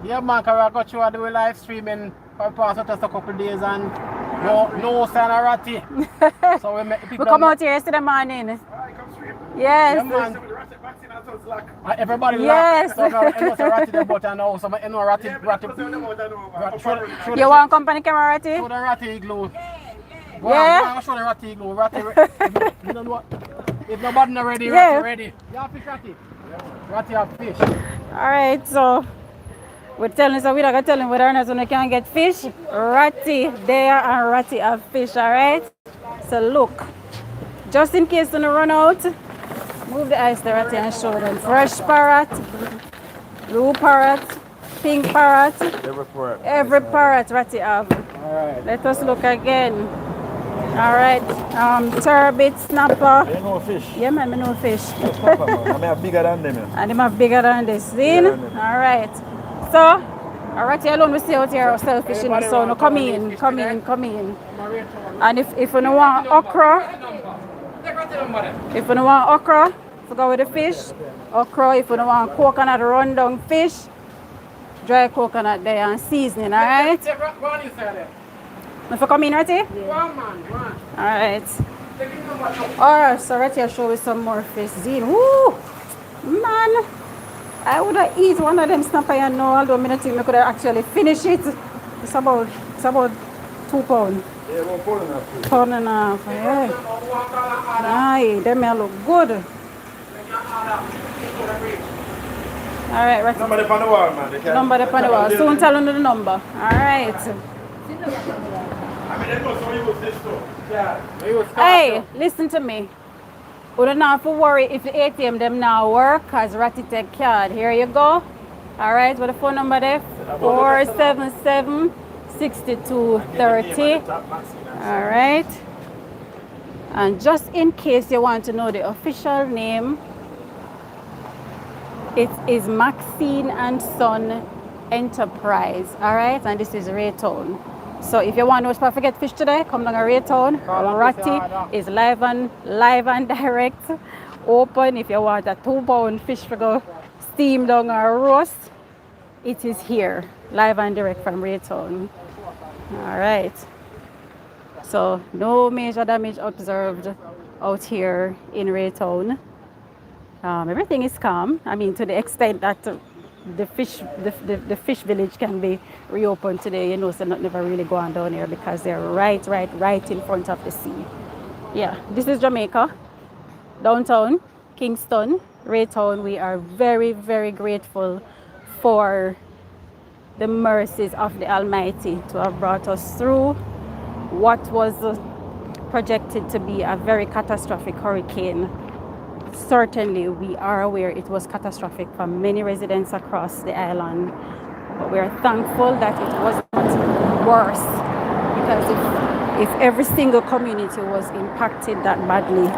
yeah, man, because I got you to do a live streaming for the past just a couple of days and no sign of Ratty. So we come out here yesterday morning. Alright, come stream. Yes. Yeah, man. Everybody yes. So now I know a Ratty there, but I know some Ratty. You want company camera Ratty? Show the Ratty glue. Yeah. I'll show the Ratty glue. Ratty, you don't know what? If nobody not ready, Ratty ready. You have fish, Ratty? Yeah. Ratty have fish. Alright, so we're telling so we're not gonna tell him whether or not we can get fish. Ratty there and Ratty have fish, alright? So look. Just in case they run out, move the ice to Ratty and show them. Fresh parrot, blue parrot, pink parrot. Every parrot Ratty have. Alright. Let us look again. Alright, turbot, snapper. They know fish. Yeah, man, I know fish. I have bigger than them. And them have bigger than this. See? Alright. So, Ratty alone we stay out here ourselves fishing. So, no, come in. And if you don't want okra, to go with the fish, okra, if you don't want coconut rundown fish, dry coconut there and seasoning, alright? If you come in, Ratty? Yeah. Alright. Alright, so Ratty will show you some more fish. Zine. Woo! Man! I would have eat one of them snapper, you know, although I don't think I could have actually finished it. It's about 2 pounds. Yeah, one pound and a half. Pound and a half, yeah. Aye, them may look good. Alright, right. Number up on the wall, man. They can- Number up on the wall. Soon tell them the number. Alright. I mean, they know so you use this too. Yeah. Hey, listen to me. We don't have to worry if the ATM them now work because Ratty take card. Here you go. Alright, what the phone number there? 477-6230. Alright. And just in case you want to know the official name, it is Maxine and Son Enterprise. Alright, and this is Raytown. So if you want to know if I forget fish today, come down to Raytown. Ratty is live and direct. Open if you want a 2 pound fish to go steam down or roast. It is here, live and direct from Raytown. Alright. So no major damage observed out here in Raytown. Everything is calm. I mean, to the extent that the fish village can be reopened today, you know, so not never really going down here because they're right in front of the sea. Yeah, this is Jamaica, downtown, Kingston, Raytown. We are very, very grateful for the mercies of the Almighty to have brought us through what was projected to be a very catastrophic hurricane. Certainly, we are aware it was catastrophic for many residents across the island, but we are thankful that it was not worse, because if every single community was impacted that badly,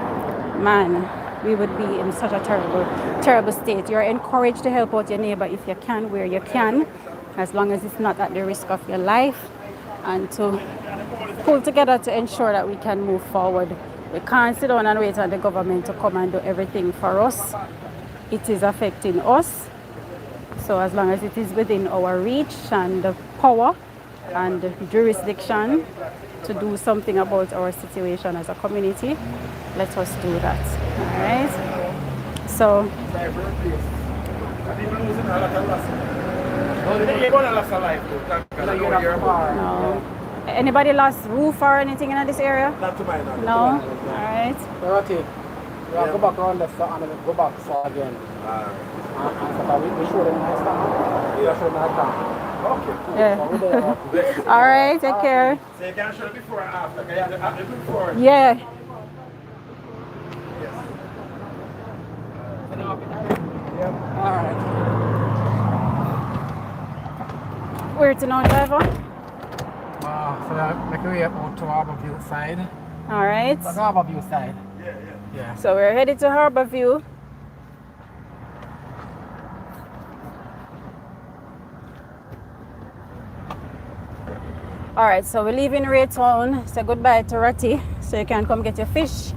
man, we would be in such a terrible state. You're encouraged to help out your neighbor if you can, where you can, as long as it's not at the risk of your life, and to pull together to ensure that we can move forward. We can't sit down and wait on the government to come and do everything for us. It is affecting us. So as long as it is within our reach and the power and the jurisdiction to do something about our situation as a community, let us do that. All right? So, no. Anybody lost roof or anything in this area? Not to my knowledge. No? All right. Ratty, we have to go back around the store and then go back so again. And so we show them nice stuff. Yeah, show them nice stuff. Okay. Yeah. So we're there. All right, take care. So you can show it before and after. Can you have the before? Yeah. All right. Where to now, driver? So that make way out to Harborview side. All right. That's Harborview side. Yeah. So we're headed to Harborview. All right, so we're leaving Raytown. Say goodbye to Ratty, so you can come get your fish.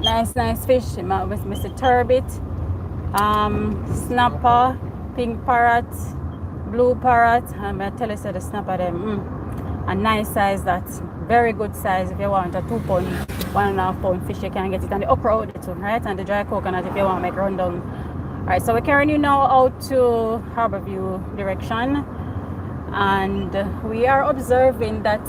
Nice fish. Mr. Turbot, snapper, pink parrot, blue parrot. I'm gonna tell you, so the snapper them. A nice size, that's very good size. If you want a 2 pound, 1.5 pound fish, you can get it. And the okra out there too, right? And the dry coconut if you want to make rundown. All right, so we're carrying you now out to Harborview direction, and we are observing that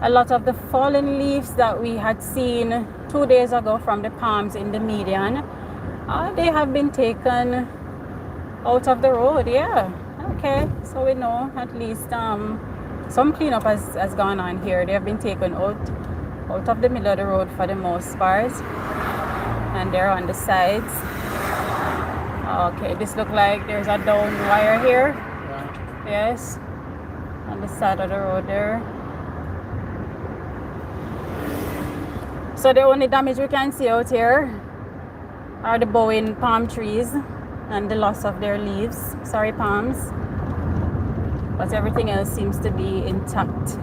a lot of the fallen leaves that we had seen 2 days ago from the palms in the median, they have been taken out of the road. Yeah, okay, so we know at least some cleanup has gone on here. They have been taken out of the middle of the road for the most part, and they're on the sides. Okay, this looks like there's a down wire here. Yes, on the side of the road there. So the only damage we can see out here are the bowing palm trees and the loss of their leaves. Sorry, palms. But everything else seems to be intact.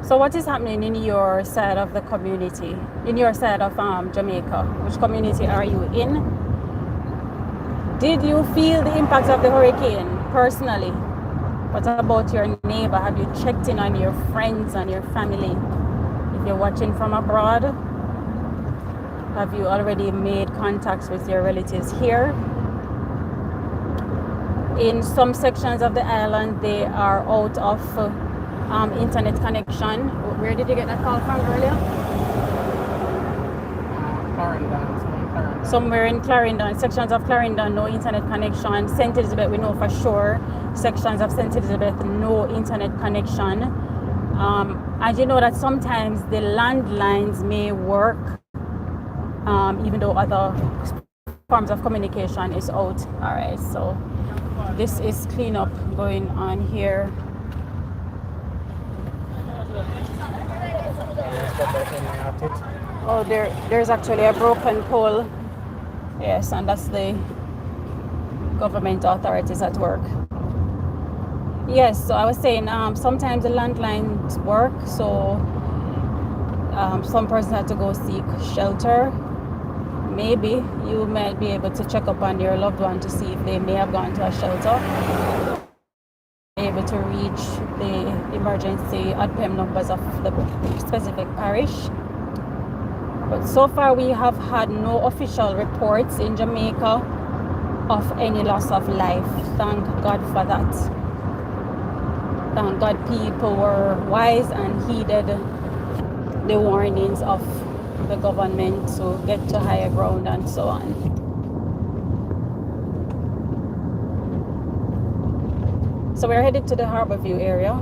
So what is happening in your side of the community, in your side of Jamaica? Which community are you in? Did you feel the impact of the hurricane? personally? What about your neighbor? Have you checked in on your friends and your family? If you're watching from abroad, have you already made contacts with your relatives here? In some sections of the island, they are out of internet connection. Where did you get that call from earlier? Clarendon. Somewhere in Clarendon, sections of Clarendon, no internet connection. St. Elizabeth, we know for sure. Sections of St. Elizabeth, no internet connection. And you know that sometimes the landlines may work, even though other forms of communication is out. All right, so this is cleanup going on here. Oh, there's actually a broken pole. Yes, and that's the government authorities at work. Yes, so I was saying sometimes the landlines work, so some person had to go seek shelter. Maybe you might be able to check up on your loved one to see if they may have gone to a shelter. Able to reach the emergency ADPEM numbers of the specific parish. But so far we have had no official reports in Jamaica of any loss of life. Thank God for that. Thank God people were wise and heeded the warnings of the government to get to higher ground and so on. So we're headed to the Harborview area.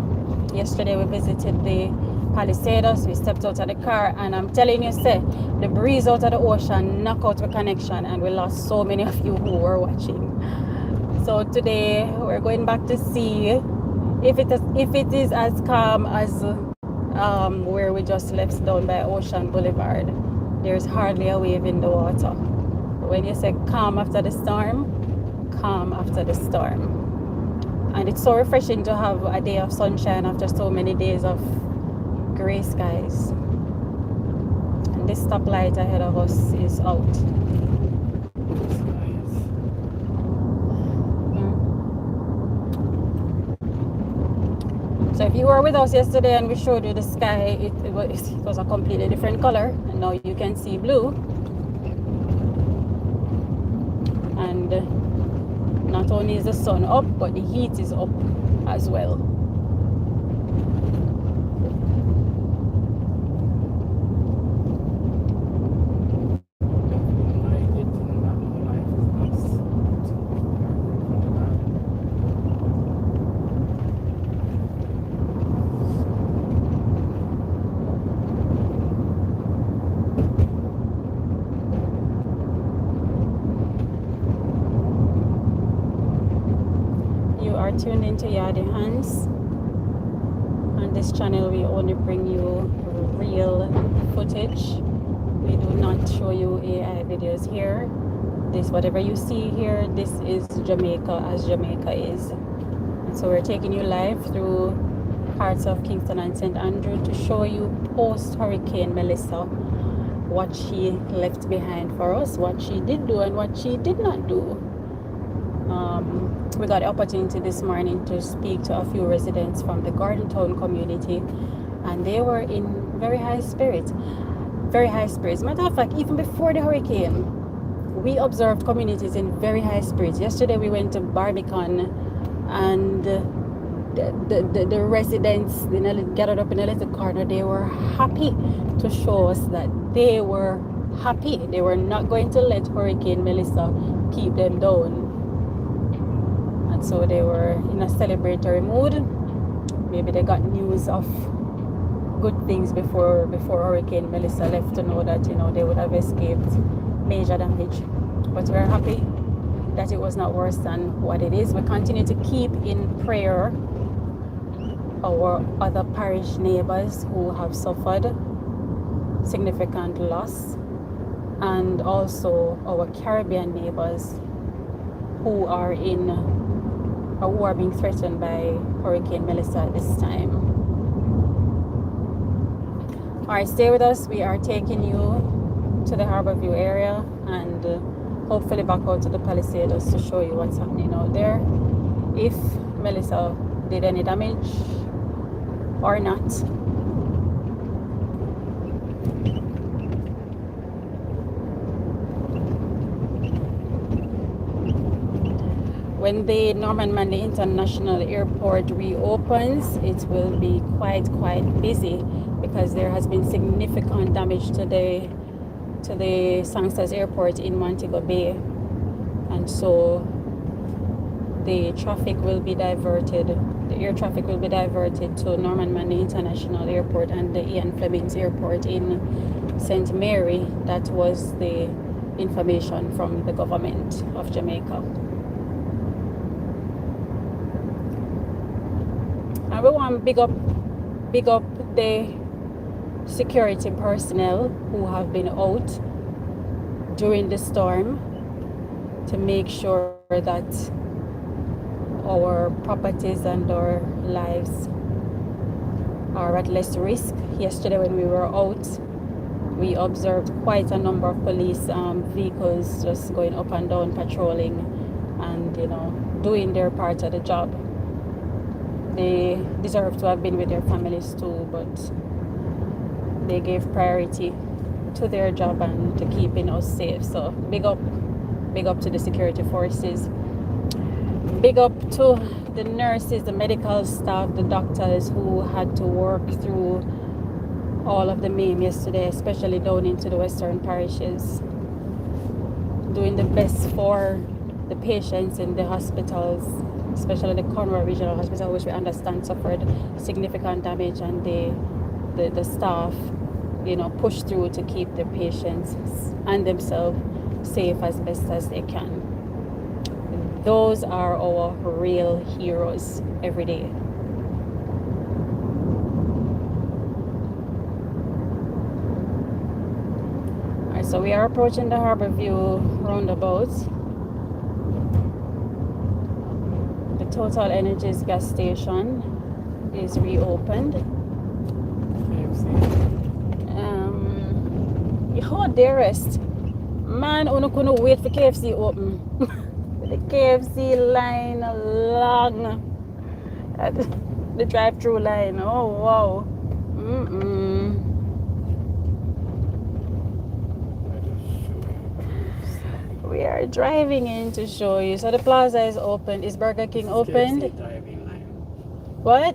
Yesterday we visited the Palisados. We stepped out of the car and I'm telling you, say, the breeze out of the ocean knocked out the connection and we lost so many of you who were watching. So today we're going back to see if it is as calm as where we just left down by Ocean Boulevard. There's hardly a wave in the water. When you say calm after the storm, calm after the storm. And it's so refreshing to have a day of sunshine after so many days of gray skies. And this stoplight ahead of us is out. So if you were with us yesterday and we showed you the sky, it was a completely different color, and now you can see blue. And not only is the sun up, but the heat is up as well. Tuned into Yardy Hands. On this channel we only bring you real footage. We do not show you AI videos here. This, whatever you see here, this is Jamaica as Jamaica is. And so we're taking you live through parts of Kingston and St. Andrew to show you post Hurricane Melissa what she left behind for us, what she did do and what she did not do. We got the opportunity this morning to speak to a few residents from the Garden Town community, and they were in very high spirits. Very high spirits. Matter of fact, even before the hurricane, we observed communities in very high spirits. Yesterday we went to Barbican, and the residents, they gathered up in a little corner. They were happy to show us that they were happy. They were not going to let Hurricane Melissa keep them down. So they were in a celebratory mood. Maybe they got news of good things before Hurricane Melissa left to know that, you know, they would have escaped major damage. But we're happy that it was not worse than what it is. We continue to keep in prayer our other parish neighbors who have suffered significant loss, and also our Caribbean neighbors who are being threatened by Hurricane Melissa at this time. Alright, stay with us. We are taking you to the Harborview area and hopefully back out to the Palisados to show you what's happening out there. if Melissa did any damage or not. When the Norman Manley International Airport reopens, it will be quite busy because there has been significant damage to the Sangsters Airport in Montego Bay, and so the traffic will be diverted. The air traffic will be diverted to Norman Manley International Airport and the Ian Flemings Airport in St. Mary. That was the information from the government of Jamaica. And we want to big up the security personnel who have been out during the storm to make sure that our properties and our lives are at less risk. Yesterday when we were out, we observed quite a number of police vehicles just going up and down patrolling and doing their part of the job. They deserve to have been with their families too, but they gave priority to their job and to keeping us safe. So big up to the security forces. Big up to the nurses, the medical staff, the doctors who had to work through all of the meme yesterday, especially down into the western parishes, doing the best for the patients in the hospitals, especially the Conroe Regional Hospital, which we understand suffered significant damage, and the staff, push through to keep the patients and themselves safe as best as they can. Those are our real heroes every day. Alright, so we are approaching the Harborview roundabout. The Total Energies gas station is reopened. Oh, dearest. Man, I couldn't wait for KFC open. The KFC line long. The drive-through line. Oh, wow. We are driving in to show you. So the plaza is open. Is Burger King opened? What?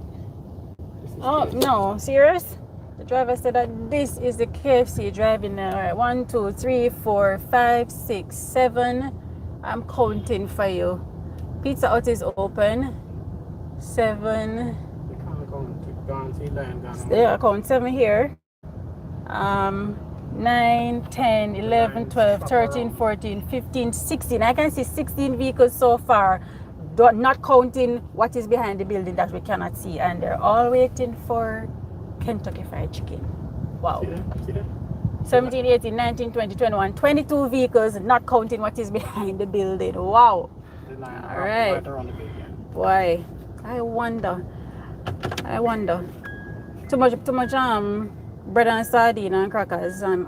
Oh, no. Serious? The driver said that this is the KFC driving now. All right. 1, 2, 3, 4, 5, 6, 7. I'm counting for you. Pizza Hut is open. 7. Yeah, I count 7 here. 9, 10, 11, 12, 13, 14, 15, 16. I can see 16 vehicles so far, not counting what is behind the building that we cannot see. And they're all waiting for Kentucky Fried Chicken. Wow. 17, 18, 19, 20, 21, 22 vehicles, not counting what is behind the building. Wow. All right. Boy, I wonder. Too much bread and sardine and crackers and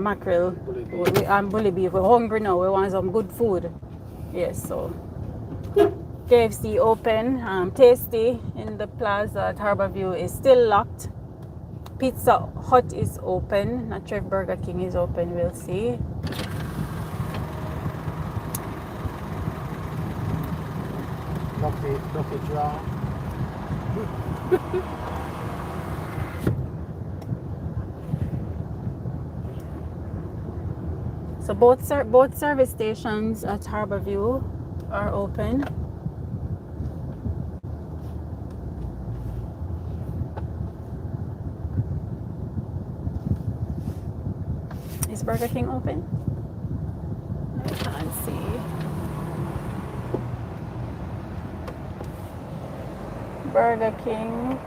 mackerel. I'm bully beef. We're hungry now. We want some good food. Yes, so KFC open. Tasty in the plaza at Harborview is still locked. Pizza Hut is open. Not sure if Burger King is open. We'll see. Lucky draw. So both service stations at Harborview are open. Is Burger King open? I can't see. Burger King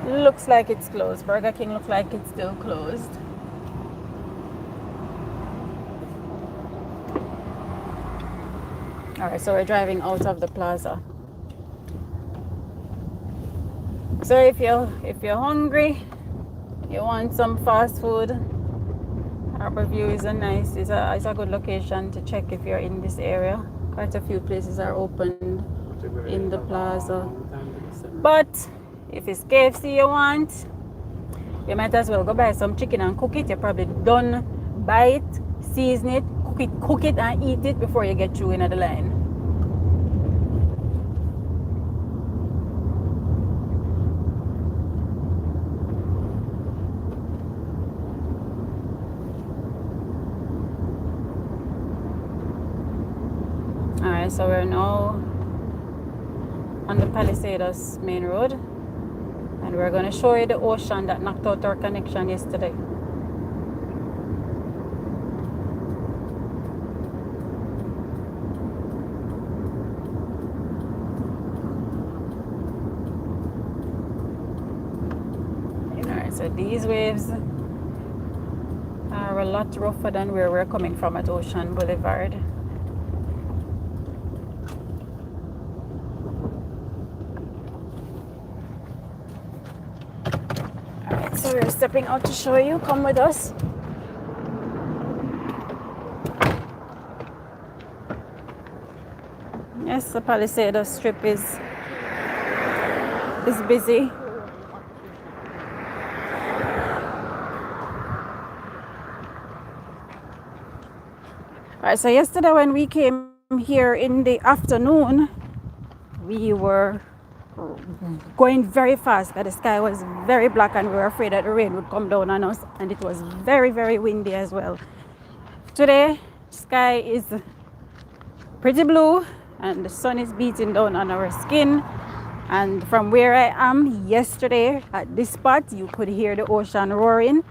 looks like it's closed. Burger King looks like it's still closed. Alright, so we're driving out of the plaza. So if you're hungry, you want some fast food, Harborview is a good location to check if you're in this area. Quite a few places are open in the plaza. But if it's KFC you want, you might as well go buy some chicken and cook it. You're probably done, buy it, season it, cook it and eat it before you get through into the line. Alright, so we're now on the Palisados main road, and we're going to show you the ocean that knocked out our connection yesterday. Alright, so these waves are a lot rougher than where we're coming from at Ocean Boulevard. So we're stepping out to show you. Come with us. Yes, the Palisados strip is busy. Alright, so yesterday when we came here in the afternoon, we were going very fast, but the sky was very black and we were afraid that the rain would come down on us, and it was very, very windy as well. Today, sky is pretty blue and the sun is beating down on our skin. And from where I am yesterday at this spot, you could hear the ocean roaring.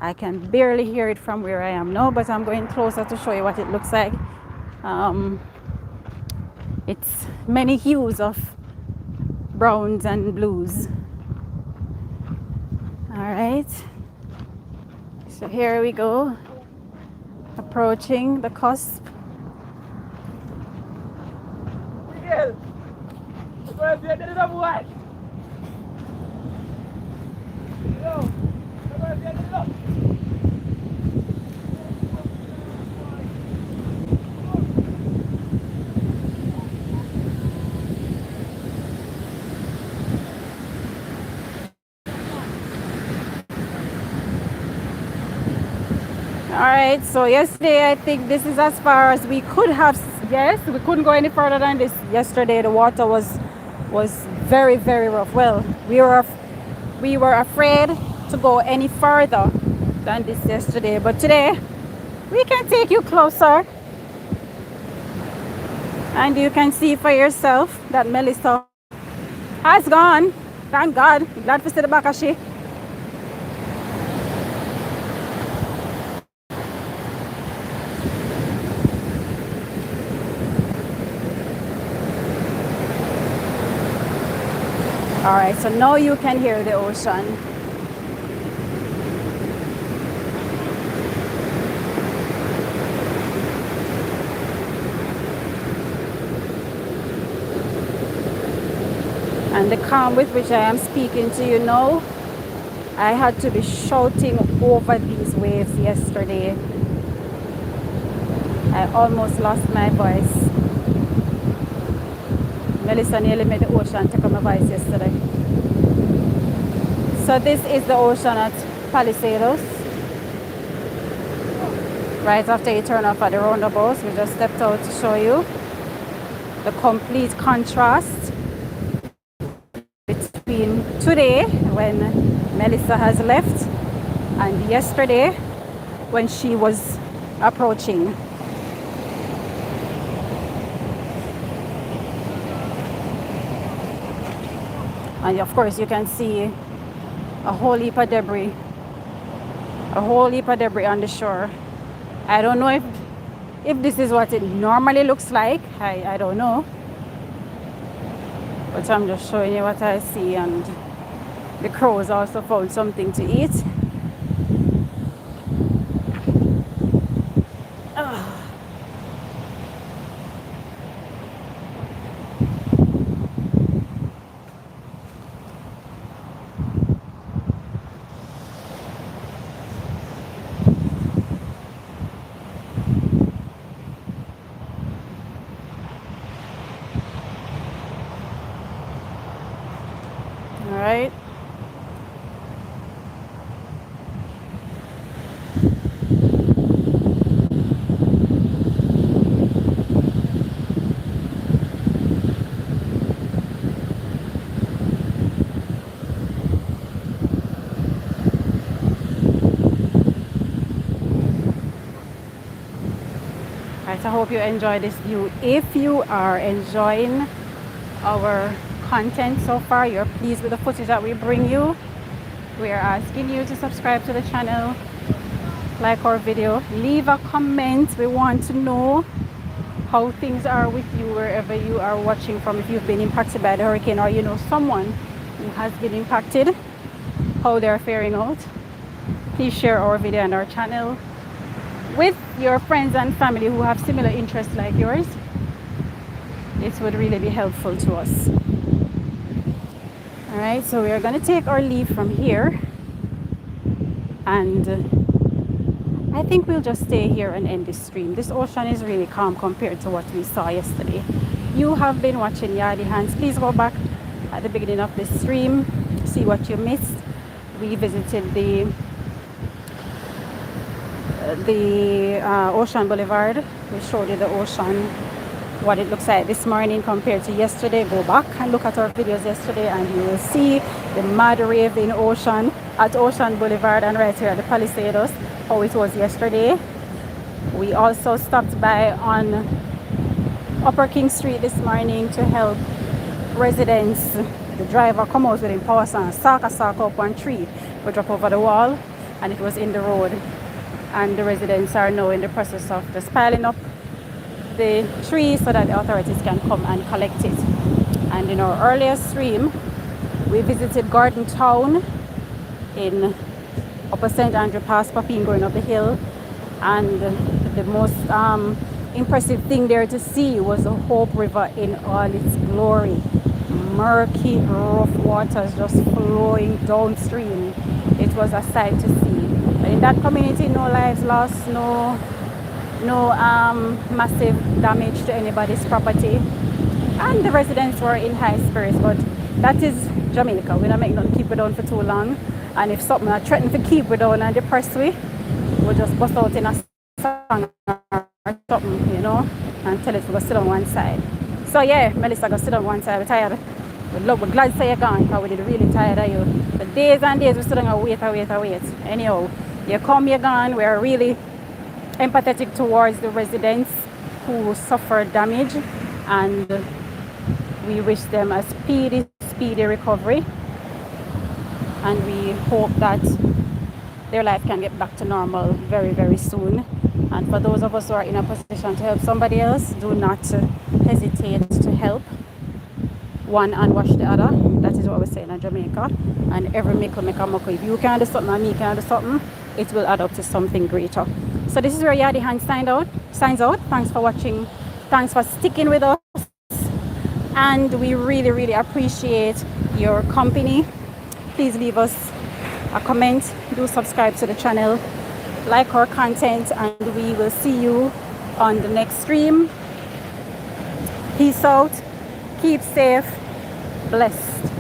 I can barely hear it from where I am now, but I'm going closer to show you what it looks like. It's many hues of browns and blues. All right, so here we go, approaching the cusp. All right, so yesterday I think this is as far as we could have. Yes, we couldn't go any further than this. Yesterday the water was very, very rough. Well, we were afraid to go any further than this yesterday, but today we can take you closer and you can see for yourself that Melissa has gone. Thank God. Glad to see the back of she. All right, so now you can hear the ocean. And the calm with which I am speaking to you now, I had to be shouting over these waves yesterday. I almost lost my voice. Melissa nearly made the ocean take on my voice yesterday. So this is the ocean at Palisados. Right after you turn off at the roundabout, we just stepped out to show you the complete contrast between today when Melissa has left and yesterday when she was approaching. And of course you can see a whole heap of debris on the shore. I don't know if this is what it normally looks like. I don't know, but I'm just showing you what I see. And the crows also found something to eat. All right. Right, I hope you enjoy this view. If you are enjoying our content so far, you're pleased with the footage that we bring you, we are asking you to subscribe to the channel, like our video, leave a comment. We want to know how things are with you wherever you are watching from. If you've been impacted by the hurricane or you know someone who has been impacted, how they're faring out. Please share our video and our channel with your friends and family who have similar interests like yours. It would really be helpful to us. All right, so we are going to take our leave from here, and I think we'll just stay here and end this stream. This ocean is really calm compared to what we saw yesterday. You have been watching Yardie Hands. Please go back at the beginning of this stream, see what you missed. We visited the Ocean Boulevard. We showed you the ocean, what it looks like this morning compared to yesterday. Go back and look at our videos yesterday and you will see the mad rave in Ocean at Ocean Boulevard and right here at the Palisados, how it was yesterday. We also stopped by on Upper King Street this morning to help residents. The driver come out with him power and sack up one tree, we drop over the wall and it was in the road. And the residents are now in the process of just piling up the tree so that the authorities can come and collect it. And in our earlier stream, we visited Garden Town in Upper St. Andrew past Papine going up the hill. And the most impressive thing there to see was the Hope River in all its glory. Murky, rough waters just flowing downstream. It was a sight to see. In that community, no lives lost, no massive damage to anybody's property, and the residents were in high spirits. But that is Jamaica. We don't make nothing keep it down for too long, and if something are threatened to keep it down and depress we'll just bust out in a song or something, you know, and tell it to go sit on one side. So yeah, Melissa, go sit on one side. We're tired. We're glad to say you're gone, because we did really tired of you. For days and days we stood and wait. Anyhow, you come, you're gone. We are really empathetic towards the residents who suffered damage, and we wish them a speedy recovery, and we hope that their life can get back to normal very, very soon. And for those of us who are in a position to help somebody else, do not hesitate to help. One and wash the other. That is what we say in Jamaica. And every mickle make a muckle. If you can do something and me can do something, it will add up to something greater. So this is where Yardie Hands signs out. Thanks for watching. Thanks for sticking with us. And we really, really appreciate your company. Please leave us a comment. Do subscribe to the channel. Like our content. And we will see you on the next stream. Peace out. Keep safe. Blessed.